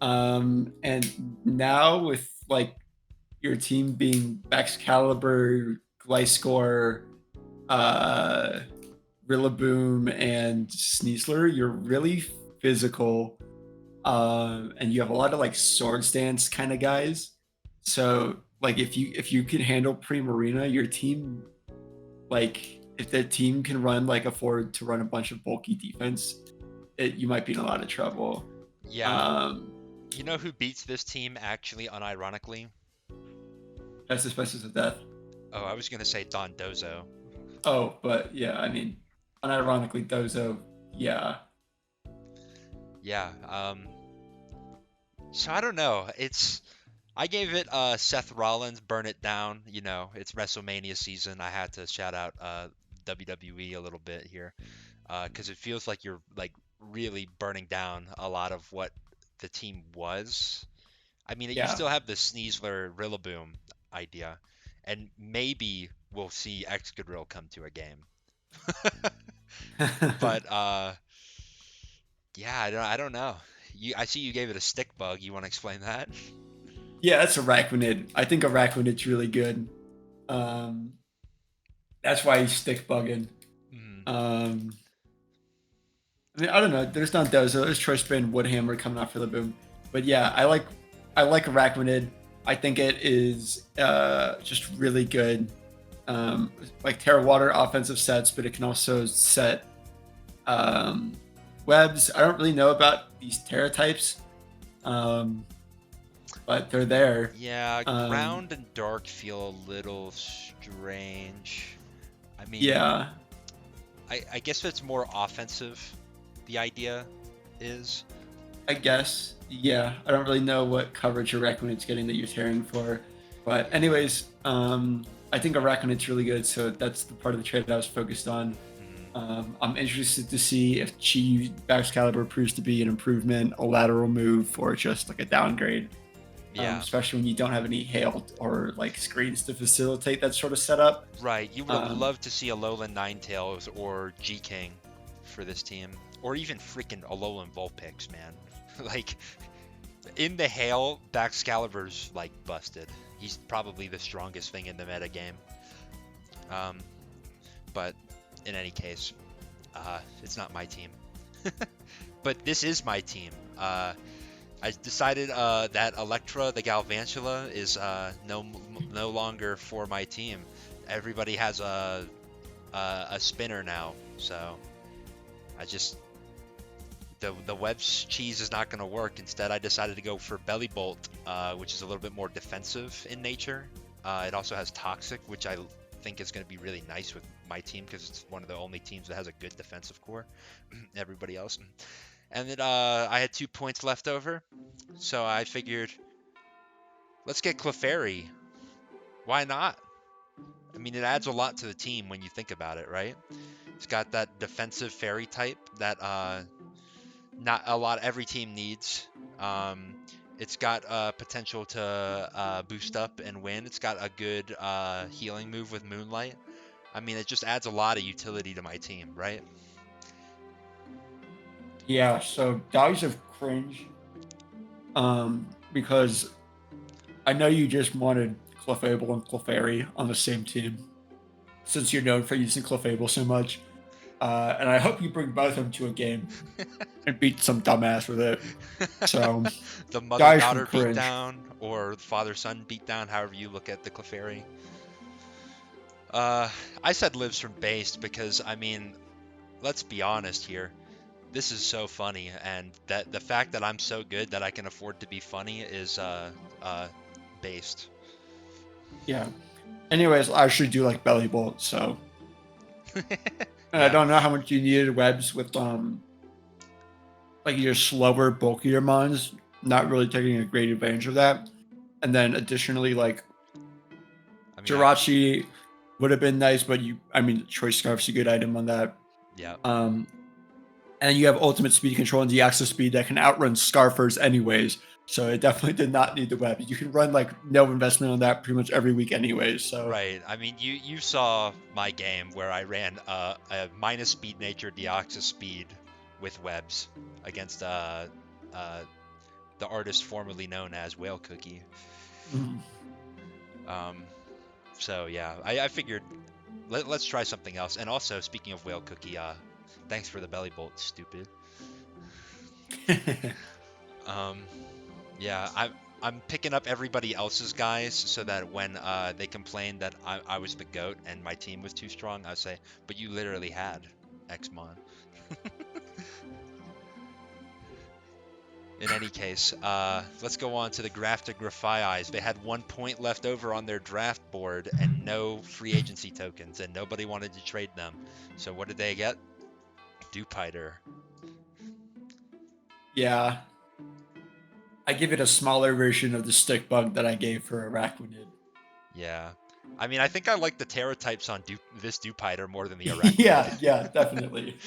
And now with like your team being Baxcalibur, Gliscor, Rillaboom, and Sneasler, you're really physical. And you have a lot of like sword stance kind of guys. So like if you can handle Primarina, your team, like if the team can afford to run a bunch of bulky defense, you might be in a lot of trouble. Yeah. You know who beats this team actually, unironically? That's Dispensers of Death. Oh, I was gonna say Don Dozo. Oh, but yeah, I mean, unironically, Dozo, yeah. Yeah. So I don't know. I gave it Seth Rollins, Burn It Down. You know, it's WrestleMania season. I had to shout out WWE a little bit here because it feels like you're like really burning down a lot of what the team was. I mean, you Yeah. still have the Sneasler Rillaboom idea, and maybe we'll see Excadrill come to a game. But yeah, I don't know. I see you gave it a stick bug. You want to explain that? Yeah, that's Araquanid. I think Araquanid's really good. Um, that's why he's stick bugging. Mm, Um, I mean, I don't know. There's not those. There's Choice Band, Woodhammer coming out for the boom. But yeah, I like Arachnid. I think it is just really good. Like Terra Water offensive sets, but it can also set um, webs. I don't really know about these Terra types, um, but they're there. yeah, Um, ground and dark feel a little strange. I mean, yeah, I guess it's more offensive. The idea is. I guess. Yeah, I don't really know what coverage Arachnid's getting that you're tearing for. But anyways, I think Arachnid's really good, so that's the part of the trade that I was focused on. Mm, I'm interested to see if Chi Excalibur proves to be an improvement, a lateral move, or just like a downgrade. yeah, Especially when you don't have any hail or like screens to facilitate that sort of setup. right. You would have Um, loved to see Alolan Ninetales or G-King for this team, or even freaking Alolan Vulpix, man. Like in the hail, Baxcalibur's like busted. He's probably the strongest thing in the meta game. Um, but in any case, it's not my team. But this is my team. I decided that Electra, the Galvantula, is no longer for my team. Everybody has a spinner now, so I just the web's cheese is not going to work. Instead, I decided to go for Belly Bolt, which is a little bit more defensive in nature. It also has Toxic, which I think is going to be really nice with my team because it's one of the only teams that has a good defensive core. Everybody else. And then I had 2 points left over, so I figured, let's get Clefairy. Why not? I mean, it adds a lot to the team when you think about it, right? It's got that defensive fairy type that not a lot every team needs. Um, it's got potential to boost up and win. It's got a good healing move with Moonlight. I mean, it just adds a lot of utility to my team, right? yeah, so Dogs of Cringe, because I know you just wanted Clefable and Clefairy on the same team, since you're known for using Clefable so much. And I hope you bring both of them to a game and beat some dumbass with it. So, The Guys from mother-daughter Cringe. beatdown or father-son beatdown, however you look at the Clefairy. I said lives from based because, I mean, let's be honest here. This is so funny, and that the fact that I'm so good that I can afford to be funny is based. Yeah. Anyways, I actually do like Belly Bolt, so. And I Yeah, don't know how much you needed webs with, like your slower, bulkier mons, not really taking a great advantage of that. And then additionally, like I mean, Jirachi would have been nice, but I mean, Choice Scarf's a good item on that. yeah, Um, and you have ultimate speed control and Deoxys speed that can outrun Scarfers anyways. So it definitely did not need the web. You can run like no investment on that pretty much every week anyways. So right. I mean, you saw my game where I ran a minus speed nature Deoxys speed with webs against uh, the artist formerly known as Whale Cookie. mm, Um, so yeah, I figured let's try something else. And also, speaking of Whale Cookie, thanks for the belly bolt, stupid. Um, yeah, I'm picking up everybody else's guys so that when they complain that I was the GOAT and my team was too strong, I say, but you literally had Xmon. In any case, let's go on to the Grafted Grafaiais. They had 1 point left over on their draft board and no free agency tokens, and nobody wanted to trade them. So what did they get? Dupiter. Yeah. I give it a smaller version of the stick bug that I gave for Araquanid. Yeah. I mean, I think I like the Terra types on this Dupiter more than the Araquanid. yeah, definitely.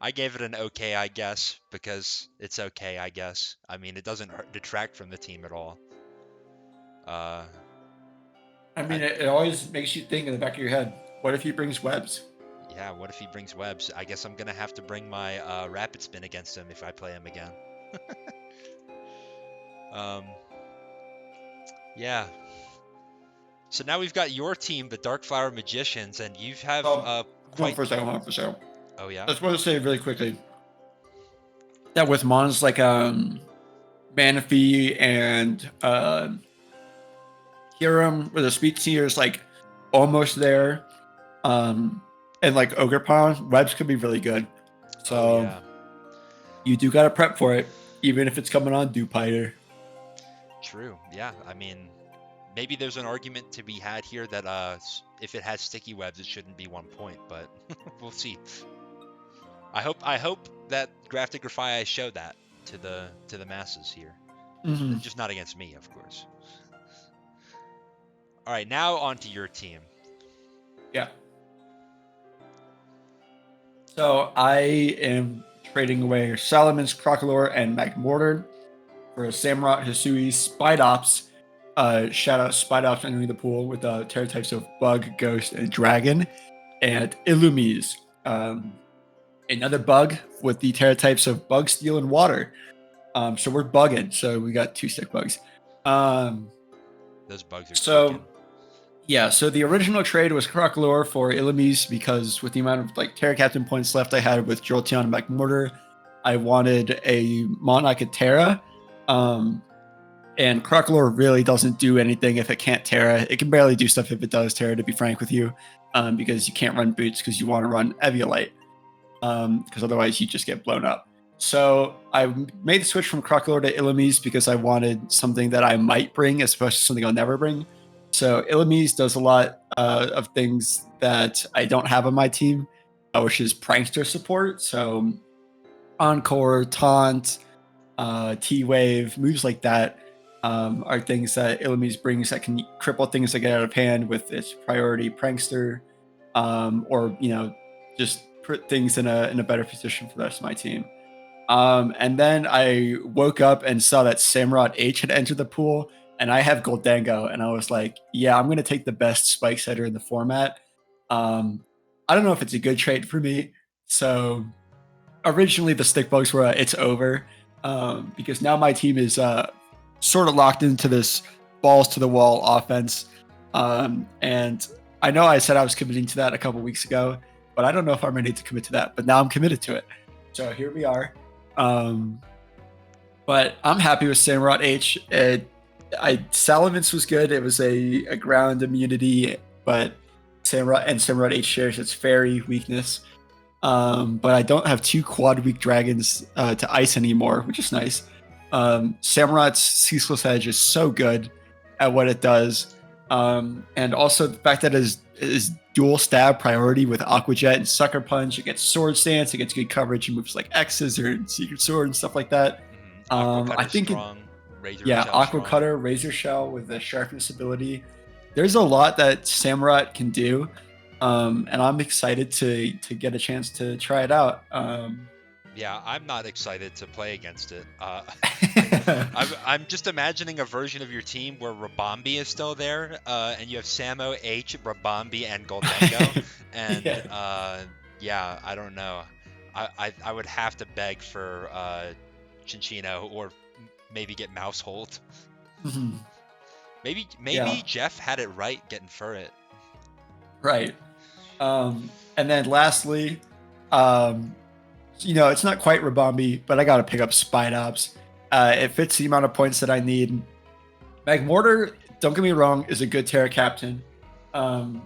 I gave it an okay, I guess, because it's okay, I guess. I mean, it doesn't detract from the team at all. I mean, it always makes you think in the back of your head, what if he brings webs? Yeah, what if he brings webs? I guess I'm going to have to bring my Rapid Spin against him if I play him again. Yeah. So now we've got your team, the Darkflower Magicians, and you have Hold quite... on for a second. Oh, yeah? I just want to say really quickly that with mons like Manaphy and Hiram, where the speed tier is like almost there, and like Ogerpon, webs could be really good. So you do got to prep for it, even if it's coming on Dupiter. True. Yeah. I mean, maybe there's an argument to be had here that if it has sticky webs, it shouldn't be 1 point, but we'll see. I hope that Grafted Grafaiais show that to the masses here. Mm-hmm. Just not against me, of course. All right, now on to your team. Yeah. So I am trading away Salamon's Crocolore and Magmortar for Samurott, Hisui, Spidops. Shout out Spidops entering the pool with Terra types of Bug, Ghost, and Dragon. And Illumise. Another bug with the Terra types of Bug, Steel, and Water. So we're bugging. So we got 2 stick bugs. Those bugs are cooking. Yeah, so the original trade was Crocolore for Illumise because with the amount of like Terra Captain points left I had with Jolteon and Magmortar, I wanted a Monarch Terra. And Crocolore really doesn't do anything if it can't Terra. It can barely do stuff if it does Terra, to be frank with you, because you can't run Boots because you want to run Eviolite, because otherwise you just get blown up. So I made the switch from Crocolore to Illumise because I wanted something that I might bring, especially something I'll never bring. So Illumise does a lot of things that I don't have on my team, which is Prankster support. So Encore, Taunt, T-Wave, moves like that are things that Illumise brings that can cripple things that get out of hand with its priority Prankster, or just put things in a better position for the rest of my team. And then I woke up and saw that Samurott H had entered the pool. And I have Goldango, and I was like, yeah, I'm going to take the best spike setter in the format. I don't know if it's a good trade for me. So originally the stick bugs were it's over, because now my team is sort of locked into this balls to the wall offense. And I know I said I was committing to that a couple weeks ago, but I don't know if I'm ready to commit to that. But now I'm committed to it. So here we are. But I'm happy with Samurott H. Salamence was good. It was a ground immunity, but Samurott H shares its fairy weakness. But I don't have 2 quad weak dragons to ice anymore, which is nice. Samurott's Ceaseless Edge is so good at what it does. And also the fact that it is dual stab priority with Aqua Jet and Sucker Punch. It gets Sword Stance, it gets good coverage and moves like X's or Secret Sword and stuff like that. I think strong. Aqua strong. Cutter, Razor Shell with the sharpness ability. There's a lot that Samurott can do, and I'm excited to get a chance to try it out. Yeah, I'm not excited to play against it. I'm just imagining a version of your team where Rabombi is still there, and you have Samo, H, Rabombi, and Goldango. And yeah, I don't know. I would have to beg for Chinchino or maybe get Mousehold. Mm-hmm. Maybe Jeff had it right getting Furret. Right. And then lastly, it's not quite Rabombi, but I got to pick up Spidops. It fits the amount of points that I need. Magmortar, don't get me wrong, is a good Terra Captain. And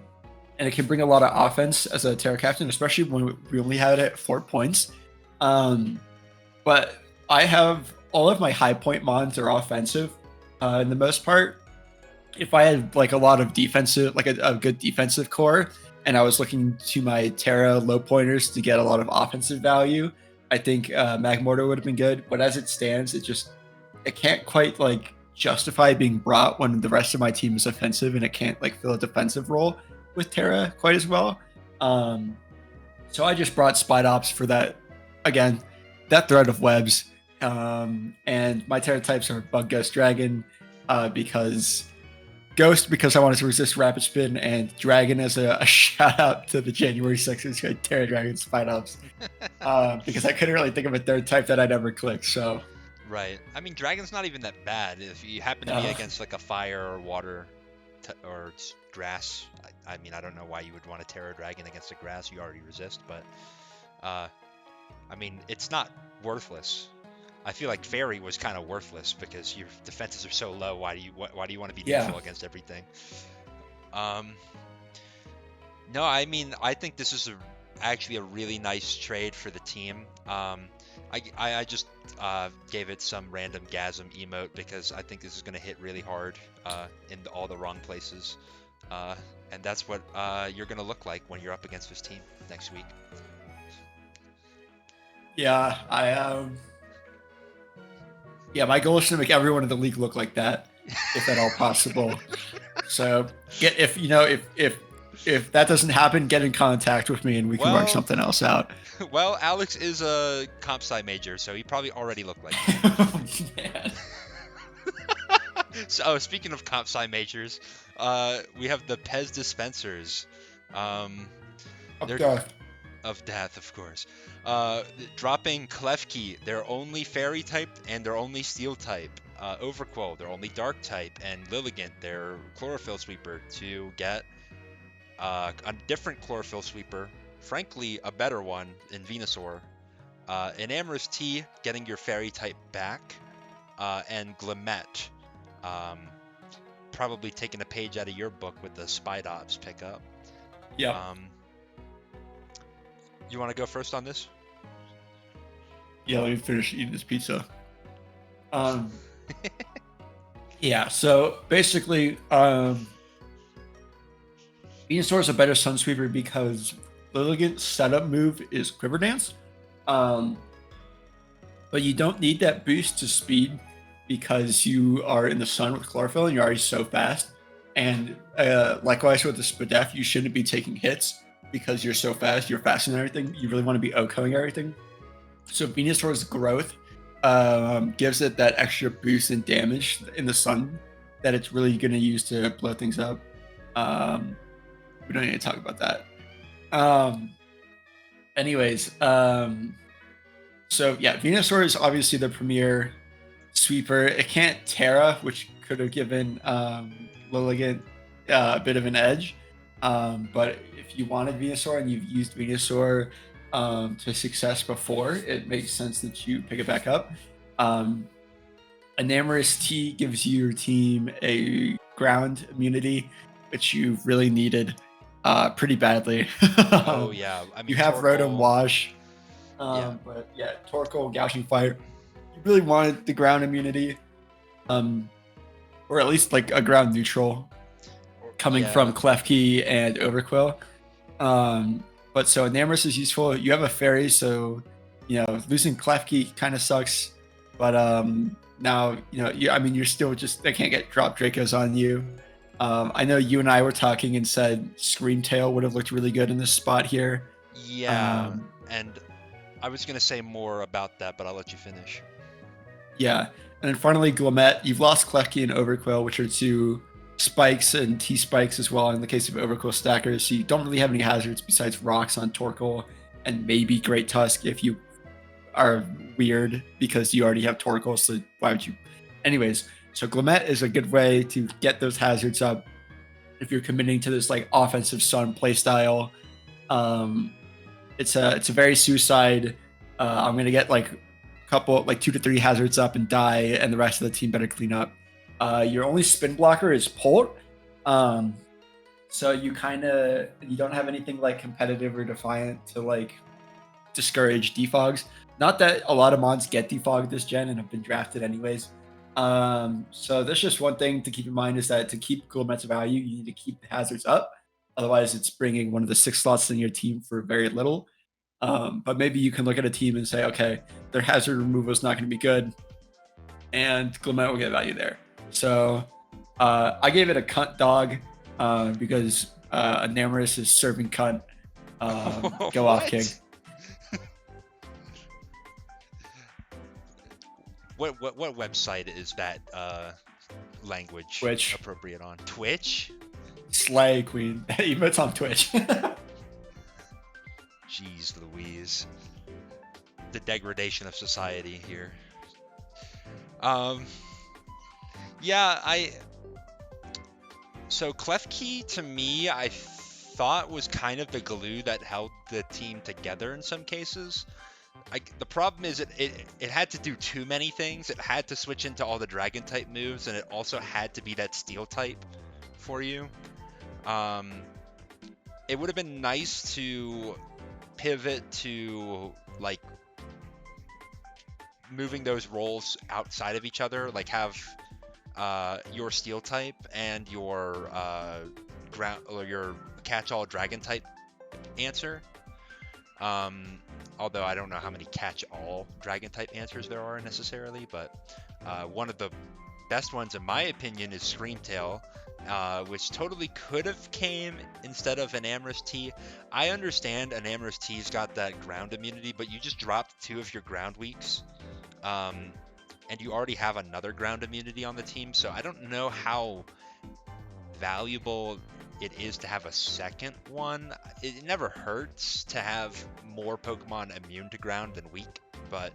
it can bring a lot of offense as a Terra Captain, especially when we only had it at 4 points. But I have all of my high point mons are offensive, in the most part. If I had like a lot of defensive, like a good defensive core, and I was looking to my Terra low pointers to get a lot of offensive value, I think Magmortar would have been good. But as it stands, it can't quite like justify being brought when the rest of my team is offensive, and it can't like fill a defensive role with Terra quite as well. So I just brought Spite Ops for that. Again, that threat of webs. And my Terra types are Bug Ghost Dragon, because Ghost because I wanted to resist Rapid Spin, and Dragon as a shout out to the January 6th Terra Dragon Spite Ops, because I couldn't really think of a third type that I'd ever click. So right. I mean, Dragon's not even that bad if you happen to be against like a fire or water or grass. I mean, I don't know why you would want a Terra Dragon against a grass you already resist, but I mean, it's not worthless. I feel like Fairy was kind of worthless because your defenses are so low. Why do you want to be neutral against everything? No, I mean, I think this is actually a really nice trade for the team. I just gave it some random Gasm emote because I think this is going to hit really hard in all the wrong places. And that's what you're going to look like when you're up against this team next week. Yeah, yeah, my goal is to make everyone in the league look like that, if at all possible. So if that doesn't happen, get in contact with me and we can work something else out. Well, Alex is a comp sci major, so he probably already looked like oh, man. So, speaking of comp sci majors, we have the Pez dispensers. Of death, of course. Dropping Klefki, their only fairy type and their only steel type. Overquill, their only dark type, and Lilligant, their chlorophyll sweeper, to get a different chlorophyll sweeper, frankly a better one in Venusaur. An Amorous T, getting your fairy type back, and Glimmet, probably taking a page out of your book with the Spite Ops pickup. Yeah. You want to go first on this? Yeah, let me finish eating this pizza. Yeah, so basically, Venusaur is a better Sunsweeper because Lilligant's setup move is Quiver Dance. But you don't need that boost to speed because you are in the sun with Chlorophyll and you're already so fast. And likewise with the Spadef, you shouldn't be taking hits because you're so fast, you're faster than everything. You really want to be OHKOing everything. So Venusaur's growth gives it that extra boost in damage in the sun that it's really going to use to blow things up. We don't need to talk about that. Anyways, so yeah, Venusaur is obviously the premier sweeper. It can't Terra, which could have given Lilligant a bit of an edge. But if you wanted Venusaur and you've used Venusaur to success before, it makes sense that you pick it back up. An Amorous T gives your team a ground immunity, which you really needed pretty badly. Oh yeah, I mean, you have Rotom Wash, but yeah, Torkoal, Goushing Fire. You really wanted the ground immunity, or at least like a ground neutral coming from Klefki and Overquill. But so Enamorous is useful. You have a fairy, so losing Klefki kind of sucks. But now you're still just, they can't get drop Dracos on you. I know you and I were talking and said Screamtail would have looked really good in this spot here. Yeah, and I was gonna say more about that, but I'll let you finish. Yeah, and then finally Glimmet. You've lost Klefki and Overquill, which are two spikes and T-spikes as well in the case of Overquill stackers. So you don't really have any hazards besides rocks on Torkoal and maybe Great Tusk if you are weird because you already have Torkoal, so why would you? Anyways, so Glimmet is a good way to get those hazards up if you're committing to this like offensive sun playstyle. It's a very suicide. I'm gonna get like a couple, like 2 to 3 hazards up and die, and the rest of the team better clean up. Your only spin blocker is Pult. So you don't have anything like competitive or defiant to like discourage defogs. Not that a lot of mons get defogged this gen and have been drafted anyways. So that's just one thing to keep in mind, is that to keep Glumet's value, you need to keep the hazards up. Otherwise, it's bringing one of the 6 slots in your team for very little. But maybe you can look at a team and say, okay, their hazard removal is not going to be good, and Glumet will get value there. So I gave it a cunt dog because Enamoris is serving cunt. Go off, King. What website is that language Twitch. appropriate on? Twitch? Slay Queen. Emotes on Twitch. Jeez Louise. The degradation of society here. Yeah, so Klefki to me, I thought was kind of the glue that held the team together in some cases. The problem is it had to do too many things. It had to switch into all the dragon type moves, and it also had to be that steel type for you. It would have been nice to pivot to like moving those roles outside of each other, like have your steel type and your ground or your catch-all dragon type answer. Although I don't know how many catch-all dragon type answers there are necessarily, but one of the best ones in my opinion is Screamtail, which totally could have came instead of Enamoris T. I understand Enamoris T's got that ground immunity, but you just dropped 2 of your ground weaks, and you already have another ground immunity on the team, so I don't know how valuable it is to have a second one. It never hurts to have more Pokemon immune to ground than weak, but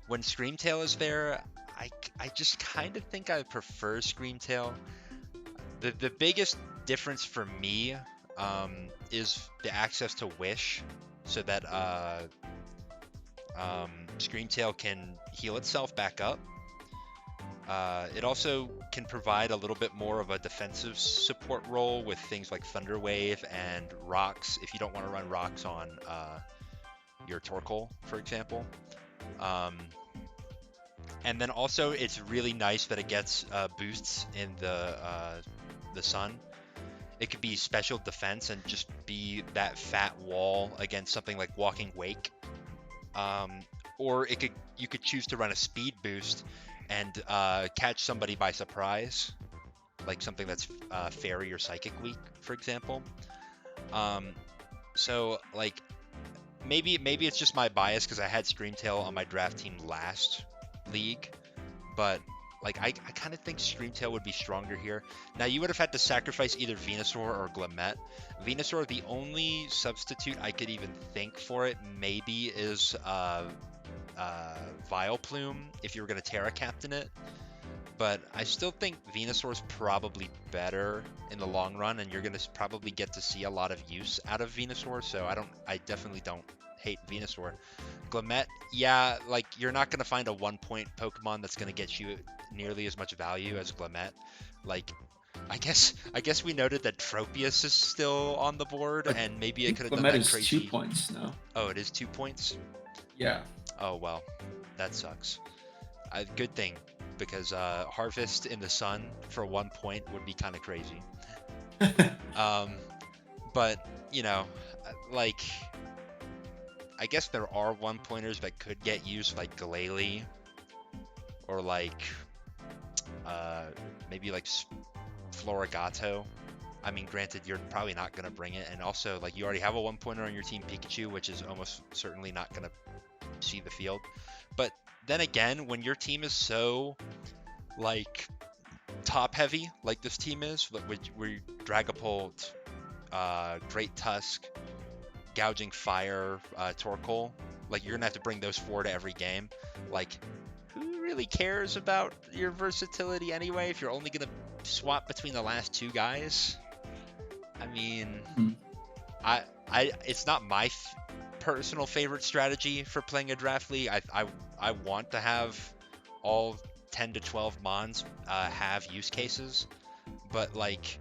when Screamtail is there, I just kind of think I prefer Screamtail. The biggest difference for me is the access to Wish, so that Screamtail can heal itself back up. It also can provide a little bit more of a defensive support role with things like Thunder Wave and Rocks, if you don't want to run Rocks on your Torkoal, for example. And then also it's really nice that it gets boosts in the sun. It could be special defense and just be that fat wall against something like Walking Wake. Or you could choose to run a speed boost and catch somebody by surprise, like something that's Fairy or Psychic weak, for example. So like maybe it's just my bias because I had Screamtail on my draft team last league, but like I kind of think Screamtail would be stronger here. Now you would have had to sacrifice either Venusaur or Glammet. Venusaur, the only substitute I could even think for it maybe is Vileplume if you were going to Terra Captain it, but I still think Venusaur's probably better in the long run, and you're going to probably get to see a lot of use out of Venusaur, so I definitely don't hate Venusaur. Glammet, yeah, like you're not going to find a 1-point Pokemon that's going to get you nearly as much value as Glammet. Like I guess we noted that Tropius is still on the board, and maybe it could have done that crazy. Glammet is 2 points now. Oh, it is 2 points? Yeah. Oh well, that sucks. Good thing, because Harvest in the sun for 1 point would be kind of crazy. But you know, like I guess there are 1-pointers that could get used, like Glalie, or like maybe like Florigato. I mean, granted, you're probably not going to bring it, and also like you already have a 1-pointer on your team, Pikachu, which is almost certainly not going to see the field. But then again, when your team is so like top heavy like this team is, where Dragapult, Great Tusk, Gouging Fire, Torkoal, like you're gonna have to bring those 4 to every game. Like who really cares about your versatility anyway if you're only gonna swap between the last 2 guys? I mean, it's not my personal favorite strategy for playing a draft league. I want to have all 10 to 12 mons have use cases, but like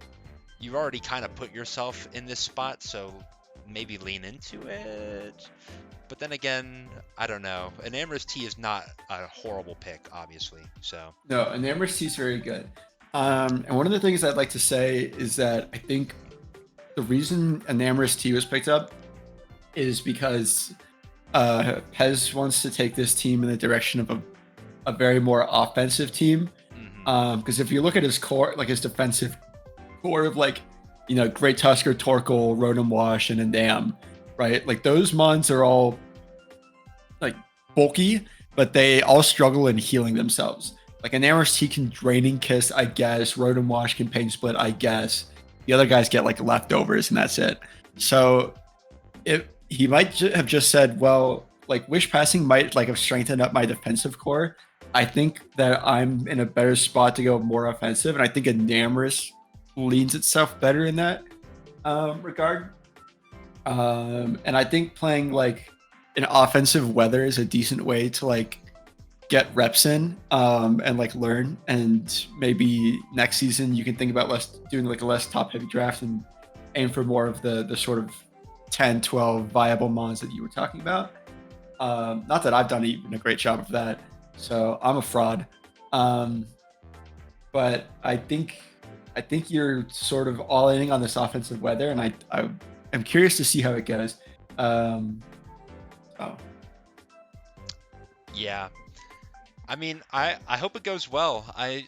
you've already kind of put yourself in this spot, so maybe lean into it. But then again, I don't know. An Amorous Tea is not a horrible pick, obviously. So No, an Amorous Tea is very good. And one of the things I'd like to say is that I think the reason an Amorous Tea was picked up is because Pez wants to take this team in the direction of a very more offensive team. Because if you look at his core, like his defensive core of like, Great Tusker, Torkoal, Rotom Wash, and Endam, right? Like those mons are all like bulky, but they all struggle in healing themselves. Like an Amorous Tea can Draining Kiss, I guess. Rotom Wash can Pain Split, I guess. The other guys get like leftovers, and that's it. So if he might have just said, well, like Wish Passing might like have strengthened up my defensive core. I think that I'm in a better spot to go more offensive, and I think a Namorous leans itself better in that regard. And I think playing like an offensive weather is a decent way to like get reps in and like learn. And maybe next season you can think about doing like a less top heavy draft and aim for more of the sort of 10, 12 viable mons that you were talking about. Not that I've done even a great job of that, so I'm a fraud. But I think you're sort of all in on this offensive weather, and I'm curious to see how it goes. Yeah, I mean, I hope it goes well. I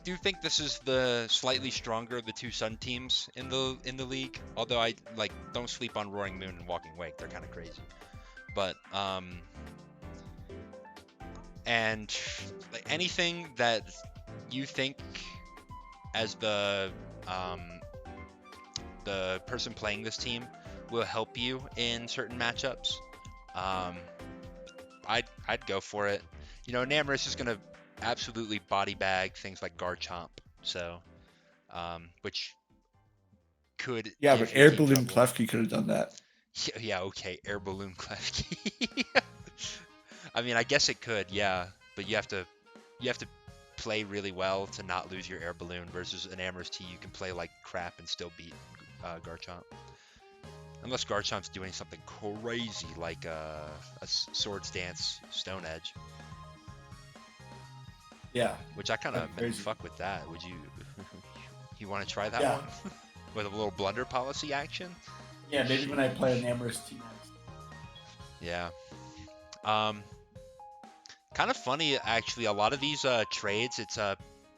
do think this is the slightly stronger of the two Sun teams in the league. Although I like don't sleep on Roaring Moon and Walking Wake; they're kind of crazy. But and like anything that you think as the person playing this team will help you in certain matchups, I'd go for it. Namorous is gonna absolutely body bag things like Garchomp, so which could but Air Balloon Klefki could have done that. Yeah, okay, Air Balloon Klefki. I mean, I guess it could, yeah, but you have to play really well to not lose your Air Balloon versus an Amorous Tea. You can play like crap and still beat Garchomp. Unless Garchomp's doing something crazy like a Swords Dance Stone Edge. Yeah. Which I kind of fuck with that. Would you want to try that one? With a little blunder policy action? Yeah, maybe when I play an Amorous Tea next. Yeah. Kind of funny actually. A lot of these trades, it's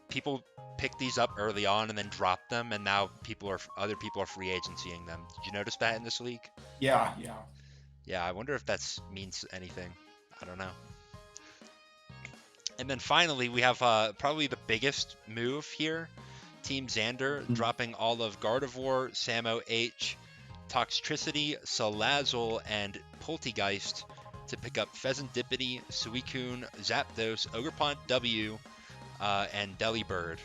people pick these up early on and then drop them, and now other people are free agencying them. Did you notice that in this league? Yeah. Yeah, I wonder if that means anything. I don't know. And then finally, we have probably the biggest move here. Team Zander dropping all of Gardevoir, Samo H, Toxtricity, Salazzle, and Poltegeist to pick up Pheasantipity, Suicune, Zapdos, Ogerpon W, and Delibird.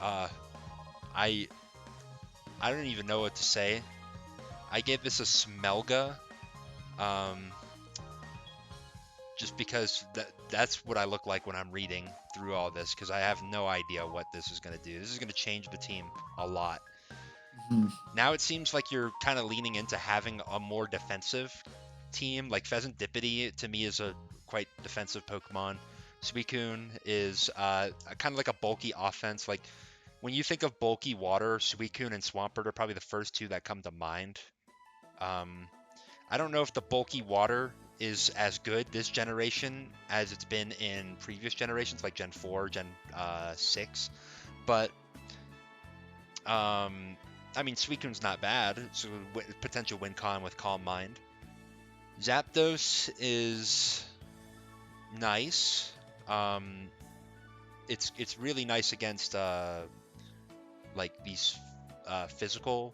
I don't even know what to say. I gave this a Smelga, just because that's what I look like when I'm reading through all this, because I have no idea what this is going to do. This is going to change the team a lot. Now it seems like you're kind of leaning into having a more defensive team. Like Pheasantipity to me is a quite defensive Pokemon. Suicune is kind of like a bulky offense. Like when you think of bulky water, Suicune and Swampert are probably the first two that come to mind. I don't know if the bulky water is as good this generation as it's been in previous generations, like Gen 4, Gen 6. But, I mean, Suicune's not bad. It's a potential win con with Calm Mind. Zapdos is nice. It's really nice against like these physical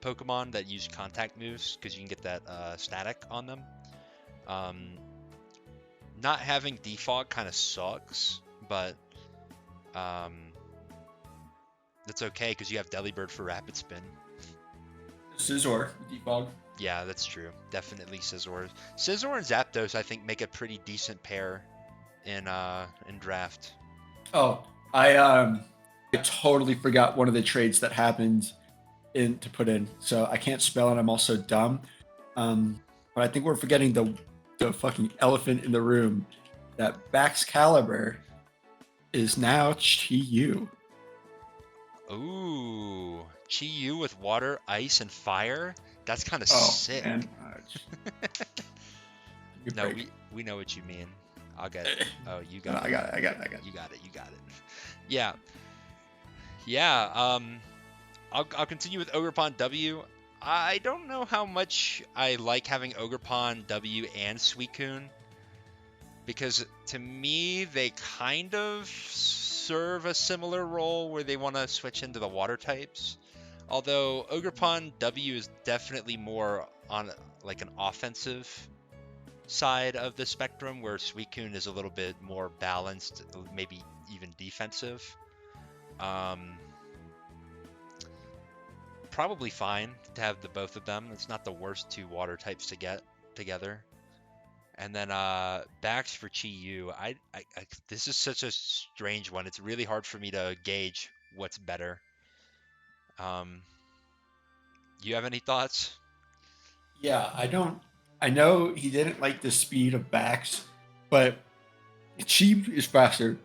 Pokemon that use contact moves, because you can get that static on them. Not having Defog kind of sucks, but that's okay because you have Delibird for Rapid Spin. Scizor, Defog. Yeah, that's true. Definitely Scizor. Scizor and Zapdos, I think, make a pretty decent pair in draft. Oh, I totally forgot one of the trades that happened to put in. So I can't spell and I'm also dumb. But I think we're forgetting the fucking elephant in the room. That Bax Caliber is now Chi-Yu. Ooh, Chi-Yu with water, ice, and fire. That's kind of Oh sick. man. No, we know what you mean. I'll get it. Oh, you got it. I got it. You got it. You got it. Yeah. Yeah. I'll continue with Ogerpon W. I don't know how much I like having Ogerpon W and Suicune, because to me they kind of serve a similar role where they want to switch into the water types. Although Ogerpon W is definitely more on like an offensive side of the spectrum, where Suicune is a little bit more balanced, maybe even defensive. Probably fine to have the both of them. It's not the worst two water types to get together. And then Bax for Chi-Yu. I this is such a strange one. It's really hard for me to gauge what's better. You have any thoughts? Yeah, I know he didn't like the speed of Bax, but Chi is faster.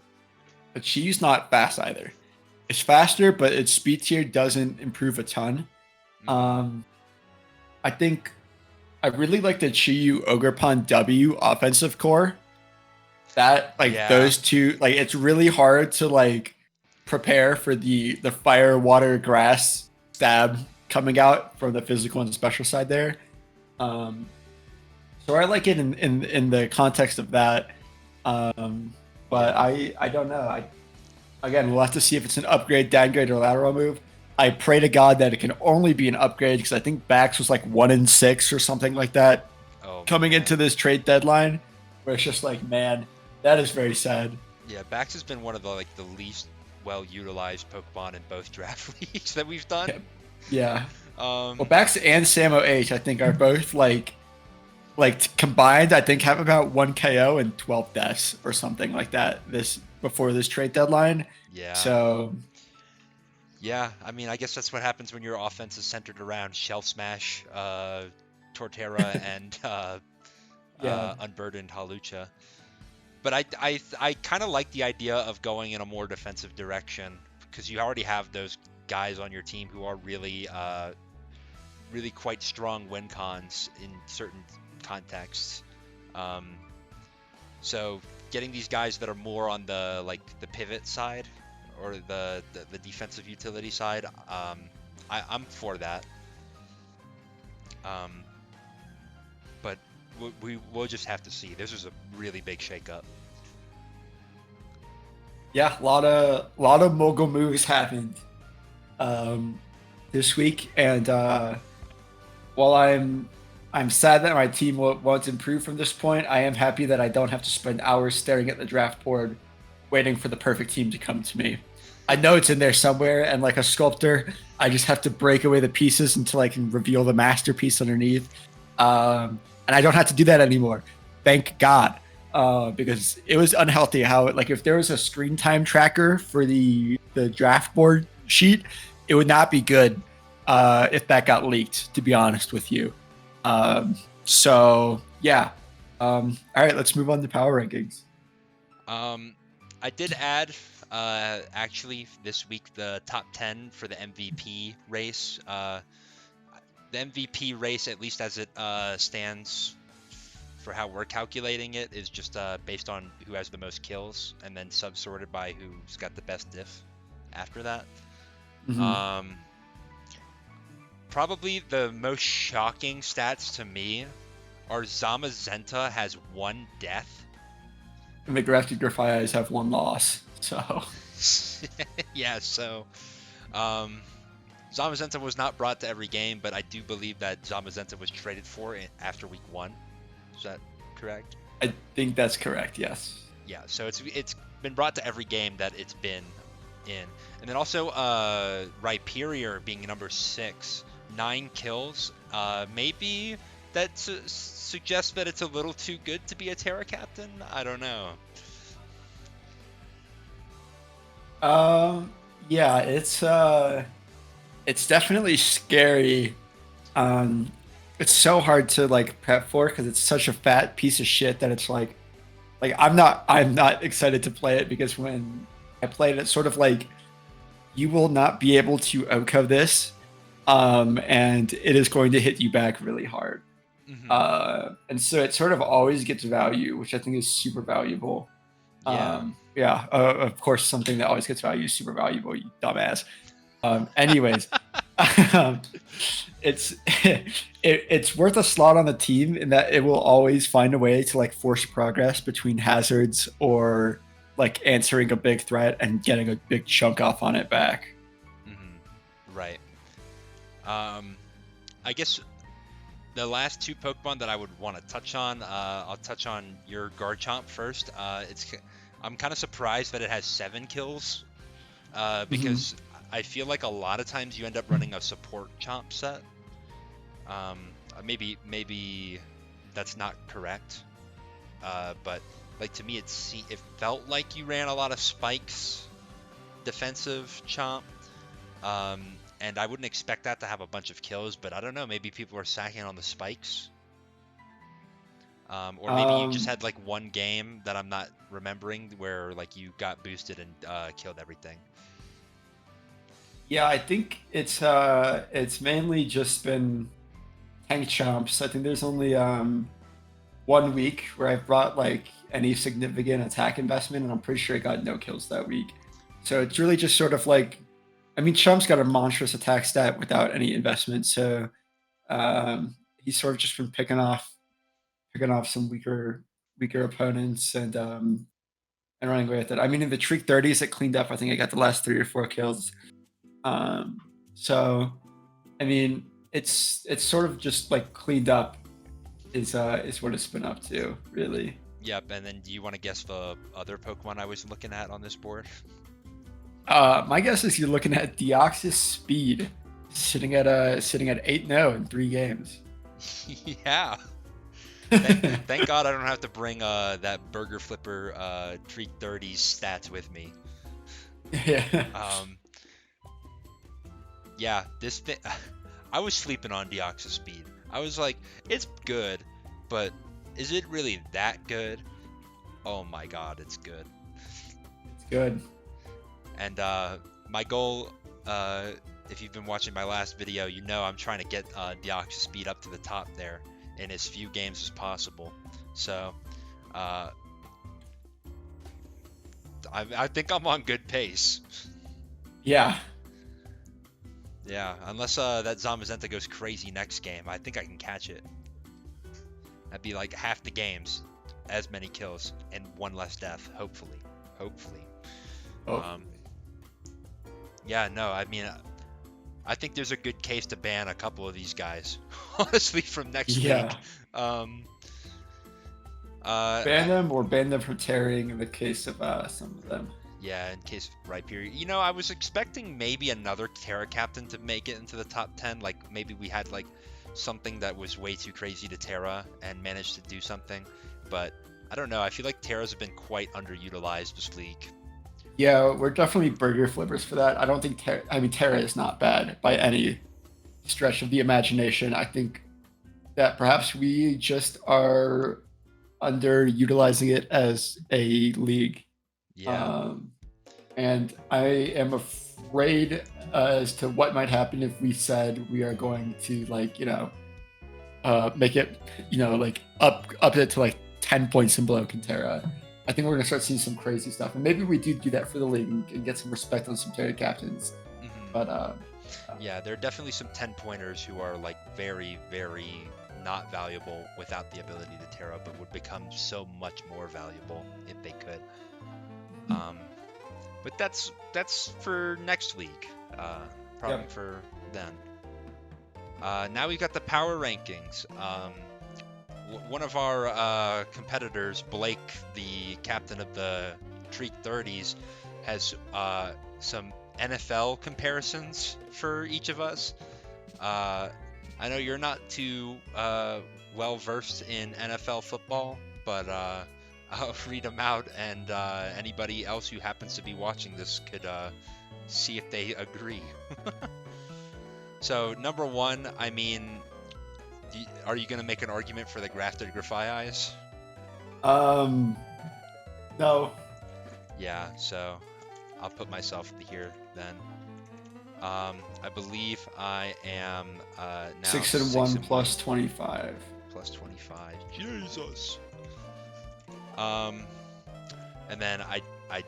But Chi's not fast either. It's faster, but its speed tier doesn't improve a ton. Mm. I think I really like the Chi-Yu Ogerpon W offensive core. That like Yeah. those two, like it's really hard to like prepare for the fire, water, grass stab coming out from the physical and special side there. Um, so I like it in the context of that. But Yeah. I don't know. Again, we'll have to see if it's an upgrade, downgrade, or lateral move. I pray to God that it can only be an upgrade, because I think Bax was like 1-6 or something like that Oh coming man. into this trade deadline, where it's just like, man, that is very sad. Yeah, Bax has been one of the least well utilized Pokemon in both draft leagues that we've done. Yeah. Well, Um, Bax and Samo H, I think, are both combined. I think have about 1 KO and 12 deaths or something like that this before this trade deadline. yeah. So Yeah, I mean, I guess that's what happens when your offense is centered around Shell Smash, Torterra, and yeah, Unburdened Halucha. But I kind of like the idea of going in a more defensive direction, because you already have those guys on your team who are really quite strong win cons in certain contexts. Um, so getting these guys that are more on the pivot side, or the defensive utility side, I'm for that. Um, but we'll just have to see. This is a really big shakeup. yeah, a lot of mogul moves happened um, this week, and while I'm sad that my team won't improve from this point, I am happy that I don't have to spend hours staring at the draft board waiting for the perfect team to come to me. I know it's in there somewhere, and like a sculptor, I just have to break away the pieces until I can reveal the masterpiece underneath. And I don't have to do that anymore. Thank God. Because it was unhealthy how, like, if there was a screen time tracker for the draft board sheet, it would not be good if that got leaked, to be honest with you. So yeah. All right, let's move on to power rankings. I did add actually this week the top 10 for the MVP race. The MVP race, at least as it stands for how we're calculating it, is just based on who has the most kills, and then sub-sorted by who's got the best diff after that. Mm-hmm. Probably the most shocking stats to me are Zamazenta has 1 death. And the Grafted Grafaiais have 1 loss. So Yeah, so Zamazenta was not brought to every game, but I do believe that Zamazenta was traded for after week 1. Is that correct? I think that's correct. Yes. Yeah, so it's been brought to every game that it's been in. And then also Rhyperior being number 6, 9 kills. Maybe that suggests that it's a little too good to be a Terra captain. I don't know. Yeah, it's definitely scary. it's so hard to like prep for because it's such a fat piece of shit that it's like I'm not excited to play it because when I played it, it's sort of like you will not be able to outcome this, and it is going to hit you back really hard. Mm-hmm. And so it sort of always gets value, which I think is super valuable. Yeah. Yeah, of course, something that always gets value is super valuable, you dumbass. Anyways, um, it's it's worth a slot on the team in that it will always find a way to like force progress between hazards or like answering a big threat and getting a big chunk off on it back. Mm-hmm. Right. Um, I guess the last two Pokemon that I would want to touch on, I'll touch on your Garchomp first. I'm kind of surprised that it has 7 kills, Mm-hmm. because I feel like a lot of times you end up running a support Chomp set. Um, maybe that's not correct, but like to me it felt like you ran a lot of spikes defensive Chomp. Um, and I wouldn't expect that to have a bunch of kills, but I don't know, maybe people are sacking on the spikes. Or maybe you just Um, had like one game that I'm not remembering where like you got boosted and killed everything. yeah, I think it's mainly just been tank chomps. I think there's only 1 week where I've brought like any significant attack investment, and I'm pretty sure I got no kills that week. So it's really just sort of like, I mean, Chump's got a monstrous attack stat without any investment, so he's sort of just been picking off some weaker opponents and running away with it. I mean, in the Treek 30s, it cleaned up. I think I got the last 3 or 4 kills. Um, so I mean, it's sort of just like cleaned up is what it's been up to, really. Yep, and then do you want to guess the other Pokemon I was looking at on this board? My guess is you're looking at Deoxys Speed sitting at 8-0 in 3 games. Yeah. Thank God I don't have to bring that Burger Flipper Treat 30s stats with me. Yeah. Um, yeah, this thing, I was sleeping on Deoxys Speed. I was like, it's good, but is it really that good? Oh my God, it's good. It's good. And my goal, if you've been watching my last video, you know I'm trying to get Deoxys Speed up to the top there in as few games as possible. So uh, I think I'm on good pace. Yeah. Yeah, unless that Zamazenta goes crazy next game, I think I can catch it. That'd be like half the games, as many kills, and one less death, hopefully. Hopefully. Oh. Um, yeah, no, I mean, I think there's a good case to ban a couple of these guys, honestly, from next week. Yeah. Um, Ban them or ban them from tearing in the case of some of them. yeah, in case of Rhyperior. You know, I was expecting maybe another Terra Captain to make it into the top 10. Like, maybe we had, like, something that was way too crazy to Terra and managed to do something. But, I don't know. I feel like Terras have been quite underutilized this league. Yeah, we're definitely burger flippers for that. I don't think Terra is not bad by any stretch of the imagination. I think that perhaps we just are underutilizing it as a league. Yeah. Um, and I am afraid as to what might happen if we said we are going to like make it like up it to like 10 points and below Cantera. I think we're gonna start seeing some crazy stuff, and maybe we do that for the league and get some respect on some Terra captains. Mm-hmm. But yeah, there are definitely some 10 pointers who are like very, very not valuable without the ability to Terra, but would become so much more valuable if they could. But that's for next week. Probably yep. for then. Now we've got the power rankings. One of our competitors, Blake, the captain of the Treat 30s, has some NFL comparisons for each of us. I know you're not too well versed in NFL football, but I'll read them out, and anybody else who happens to be watching this could see if they agree. So number one, I mean, Are you gonna make an argument for the Grafted Grafaiais? No. Yeah, so I'll put myself here then. I believe I am now 6-1 plus 25. Plus 25. Jesus. And then I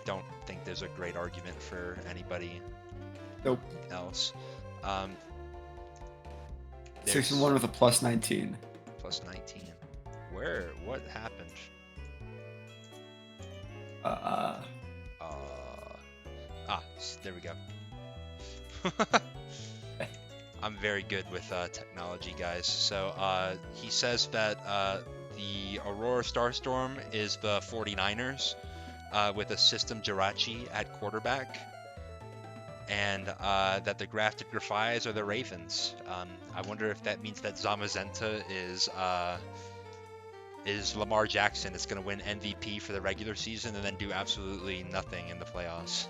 don't think there's a great argument for anybody else. 6-1 with a plus 19. Plus 19. What happened? There we go. I'm very good with technology, guys. So he says that the Aurora Starstorm is the 49ers with a system Jirachi at quarterback, and that the Grafted Grafaiais are the Ravens. I wonder if that means that Zamazenta is Lamar Jackson is going to win MVP for the regular season and then do absolutely nothing in the playoffs.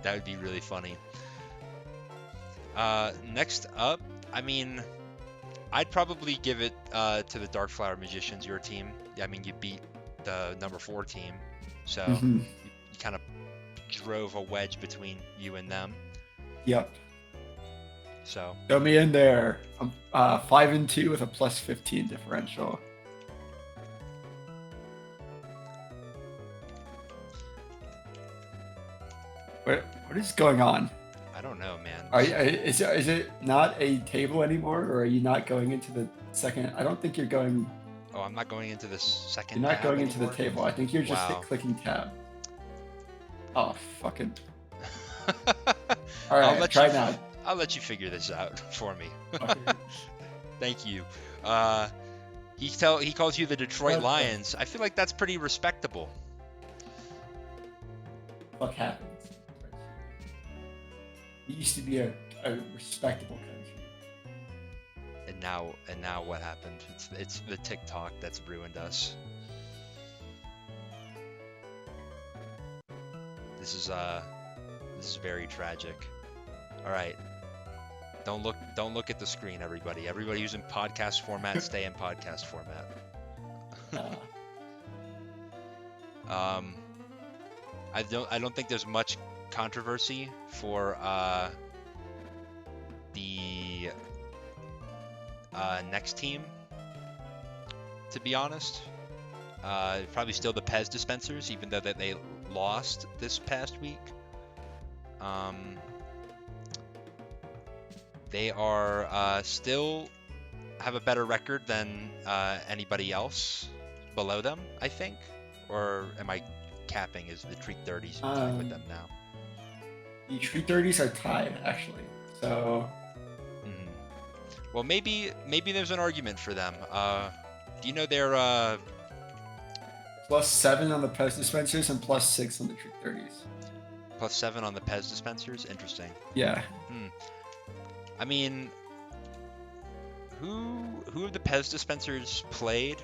That would be really funny. Next up, I mean, I'd probably give it to the Darkflower Magicians, your team. I mean, you beat the number 4 team, so you kind of drove a wedge between you and them. Yep. So throw me in there. I'm 5-2 with a plus 15 differential. What is going on? I don't know, man. Is it not a table anymore, or are you not going into the second? I don't think you're going. Oh, I'm not going into the second. You're not going into the table. I think you're just clicking tab. Oh, fucking. All right, try now. I'll let you figure this out for me. Thank you. He calls you the Detroit Lions. I feel like that's pretty respectable. What happens? It used to be a respectable country. And now what happened? It's the TikTok that's ruined us. This is very tragic. All right. Don't look at the screen, everybody. Everybody who's in podcast format, stay in podcast format. I don't think there's much controversy for the next team, to be honest. Probably still the Pez dispensers, even though that they lost this past week. They are still have a better record than anybody else below them, I think. Or am I capping? Is the Treat 30s tied with them now? The Treat 30s are tied, actually. So. Well, maybe there's an argument for them. Do you know they're plus 7 on the Pez dispensers and plus 6 on the Treat 30s. Plus 7 on the Pez dispensers? Interesting. Yeah. I mean, who have the Pez dispensers played?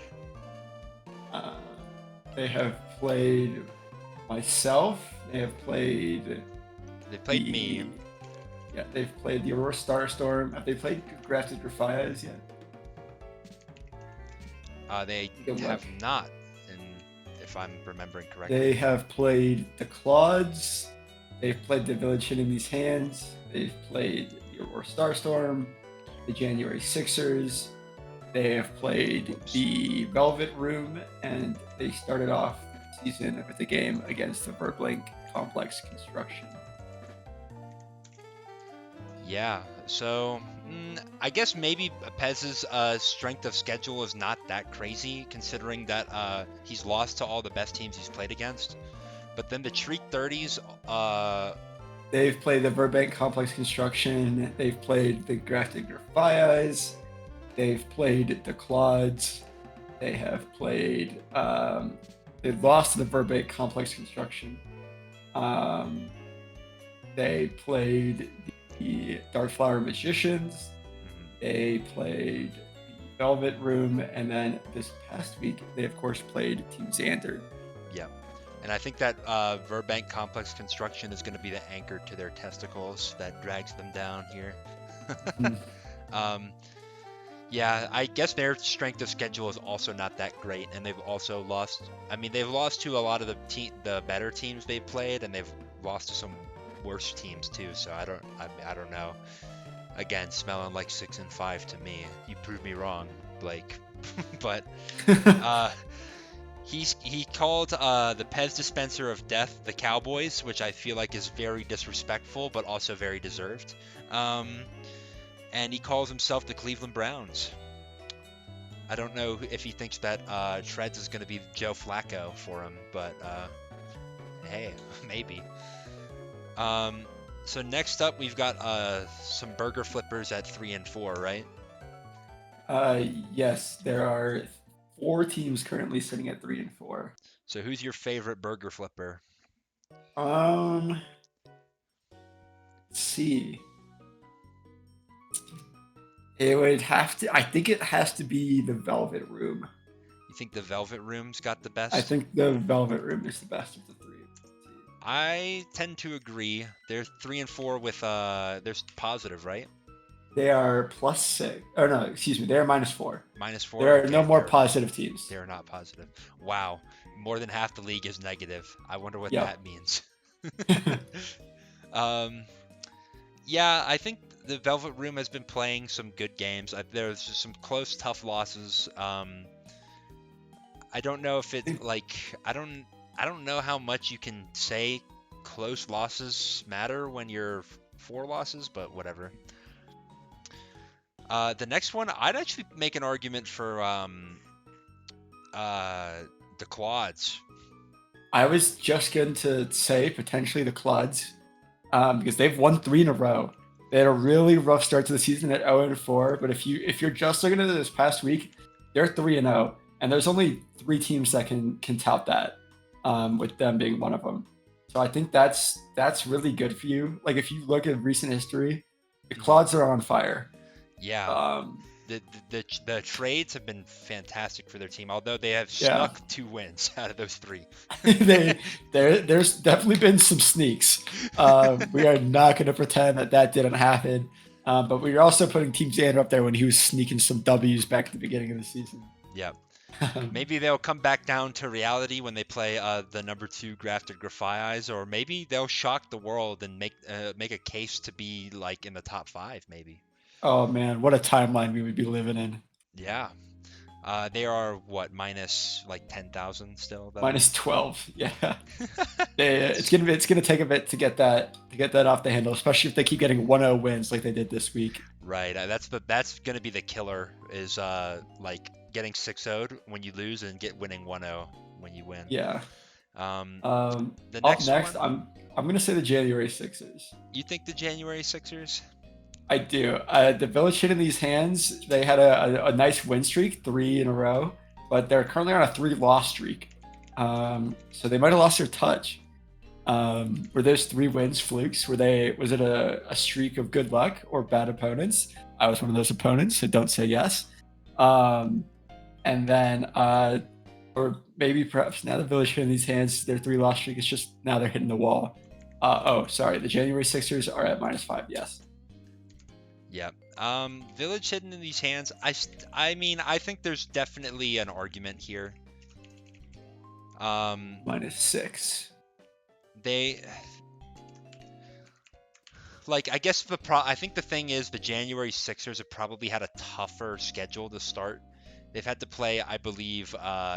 They have played myself. They have played. They played me. Yeah, they've played the Aurora Starstorm. Have they played Grafted Grafaiais yet? They have not, if I'm remembering correctly. They have played the Clods. They've played the Village Enemy's Hands. They've played the Aurora Starstorm, the January Sixers. They have played the Velvet Room, and they started off the season with a game against the Verblink Complex Construction. Yeah, so I guess maybe Pez's strength of schedule is not that crazy, considering that he's lost to all the best teams he's played against. But then the Treat 30s... They've played the Burbank Complex Construction. They've played the Grafted Grafaiais. They've played the Clods. They have played... they lost to the Burbank Complex Construction. They played the Darkflower Magicians. They played the Velvet Room. And then this past week, they, of course, played Team Zander. Yeah. And I think that Verbank Complex Construction is going to be the anchor to their testicles that drags them down here. Yeah, I guess their strength of schedule is also not that great, and they've also lost. I mean, they've lost to a lot of the better teams they've played, and they've lost to some worse teams too. So I don't know. Again, smelling like 6-5 to me. You prove me wrong, Blake. But uh, he called the Pez dispenser of death the Cowboys, which I feel like is very disrespectful, but also very deserved. Um, and he calls himself the Cleveland Browns. I don't know if he thinks that Treads is going to be Joe Flacco for him, but hey, maybe. Um, so next up, we've got some burger flippers at 3 and 4, right? Yes, there are 4 teams currently sitting at 3 and 4. So who's your favorite burger flipper? Let's see. It would have to. I think it has to be the Velvet Room. You think the Velvet Room's got the I best? think the Velvet Room is the best of the 3. I tend to agree. They're 3 and 4 with there's positive, right? They are +6. Oh no, excuse me. They are -4. -4. There are Okay, no more positive teams. they're not positive. Wow, more than half the league is negative. I wonder what Yep. that means. um, yeah, I think the Velvet Room has been playing some good games. There's some close, tough losses. I don't know if it like I don't know how much you can say close losses matter when you're 4 losses, but whatever. The next one, I'd actually make an argument for the Clods. I was just going to say potentially the Clods, because they've won 3 in a row. They had a really rough start to the season at 0-4, but if you're just looking at this past week, they're 3-0, and there's only 3 teams that can tout that, with them being one of them. So I think that's really good for you. Like if you look at recent history, the Clods are on fire. Yeah. The trades have been fantastic for their team, although they have Yeah. snuck 2 wins out of those 3. There's definitely been some sneaks. We are not going to pretend that didn't happen, but we are also putting Team Zander up there when he was sneaking some W's back at the beginning of the season. Yep. Maybe they'll come back down to reality when they play the number 2 Grafted Grafaiais, or maybe they'll shock the world and make a case to be like in the top 5, maybe. Oh man, what a timeline we would be living in. Yeah. They are what, minus like 10,000 still though. -12. Yeah. It's gonna take a bit to get that off the handle, especially if they keep getting 1-0 wins like they did this week. Right. That's gonna be the killer is like getting 6-0'd when you lose and winning 1-0 when you win. Yeah. The Up next next, one, I'm gonna say the January Sixers. you think the January Sixers? I do. The Village hit in these hands. They had a nice win streak, 3 in a row, but they're currently on a 3-loss streak. So they might have lost their touch. Were those 3 wins flukes? Was it a streak of good luck or bad opponents? I was one of those opponents, so don't say yes. And then, or maybe perhaps now the Village hit in these hands, their 3-loss streak is just now they're hitting the wall. Sorry, the January Sixers are at -5. Yes. Yep. Village hidden in these hands. I mean, I think there's definitely an argument here. -6. They like I guess I think the thing is the January Sixers have probably had a tougher schedule to start. They've had to play, I believe,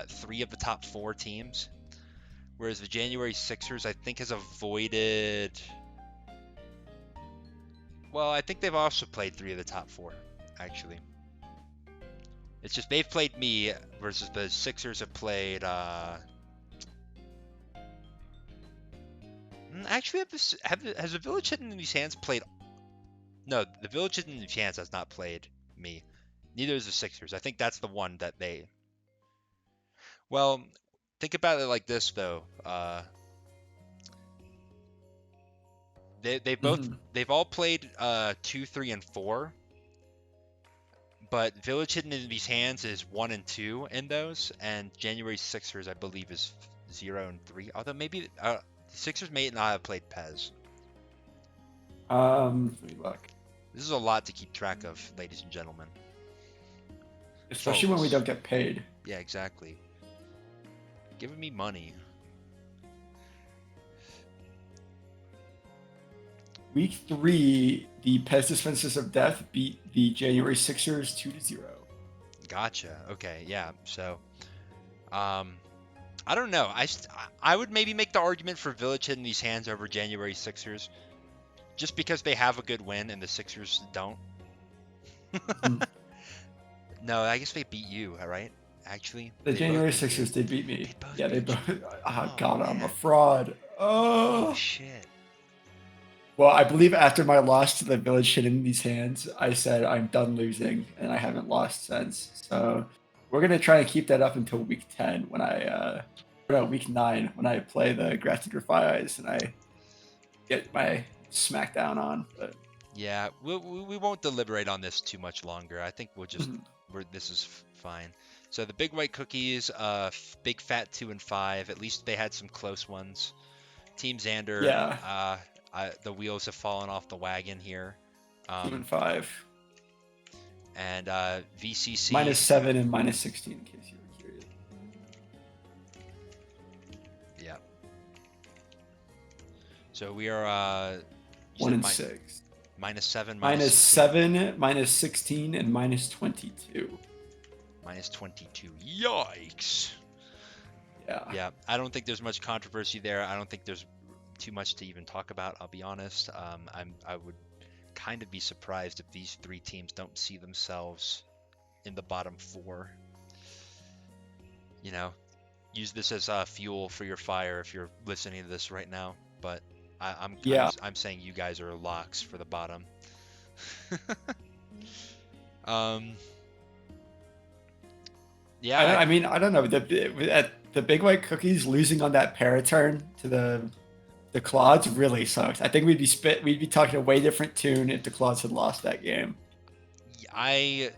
3 of the top 4 teams, whereas the January Sixers I think has avoided. Well, I think they've also played 3 of the top 4, actually. It's just they've played me versus the Sixers have played. Actually, has the Village Hidden in These Hands played? No, the Village Hidden in These Hands has not played me. Neither is the Sixers. I think that's the one that they. Well, think about it like this though. They've all played 2, 3, and 4, but Village Hidden in These Hands is 1 and 2 in those, and January Sixers I believe is 0 and 3. Although maybe the Sixers may not have played Pez. Let me look. This is a lot to keep track of, ladies and gentlemen. Especially when we Folks. don't get paid. Yeah, exactly. Giving me money. Week 3, the Pez Dispensers of Death beat the January Sixers 2-0. Gotcha. Okay, yeah. So, I don't know. I would maybe make the argument for Village hitting these hands over January Sixers, just because they have a good win and the Sixers don't. Mm-hmm. No, I guess they beat you, right? Actually, The they both January beat you. Sixers, they beat me. They both Yeah, they beat both. you. Oh, Oh God, I'm a man. fraud. Oh Oh. shit. Well, I believe after my loss to the Village hitting these hands, I said I'm done losing, and I haven't lost since. So we're gonna try and keep that up until week 10 when week 9 when I play the Grafted Grafaiais and I get my smackdown on. But Yeah, we won't deliberate on this too much longer. I think this is fine. So the big white cookies, big fat 2 and 5. At least they had some close ones. Team Zander, yeah, the wheels have fallen off the wagon here. 2-5, And VCC -7 and -16 in case you were curious. Yeah. So we are 1 and 6. -7, -7, -16, and -22. -22. Yikes. Yeah. Yeah, I don't think there's much controversy there. I don't think there's too much to even talk about, I'll be honest. I would kind of be surprised if these 3 teams don't see themselves in the bottom 4. You know, use this as fuel for your fire if you're listening to this right now. But I'm saying you guys are locks for the bottom. Yeah. I mean, I don't know. The big white cookies losing on that paraturn to the Clods really sucks. I think we'd be talking a way different tune if the Clods had lost that game. I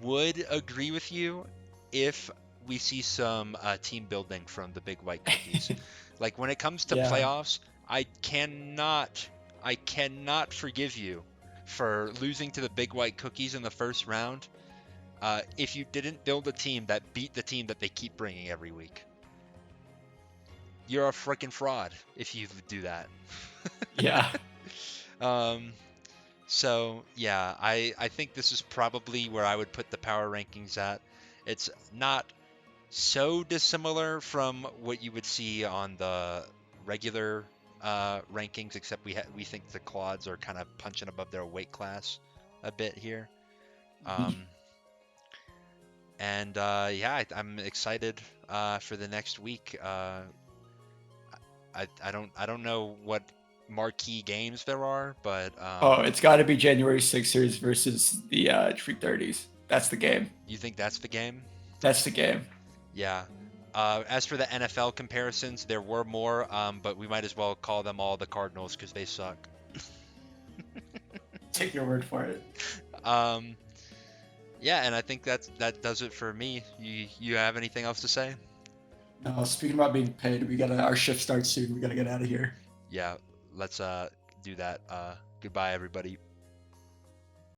would agree with you if we see some team building from the big white cookies. Like when it comes to playoffs, I cannot forgive you for losing to the big white cookies in the first round if you didn't build a team that beat the team that they keep bringing every week. You're a freaking fraud if you do that. Yeah. So yeah, I think this is probably where I would put the power rankings at. It's not so dissimilar from what you would see on the regular rankings, except we think the Clods are kind of punching above their weight class a bit here. And yeah, I'm excited for the next week. I don't know what marquee games there are, but it's got to be January Sixers versus the 330s. That's the game. You think that's the game? That's the game. Yeah. As for the NFL comparisons, there were more, but we might as well call them all the Cardinals because they suck. Take your word for it. Yeah, and I think that does it for me. You have anything else to say? No, speaking about being paid, our shift starts soon. We gotta get out of here. Yeah, let's do that. Goodbye, everybody.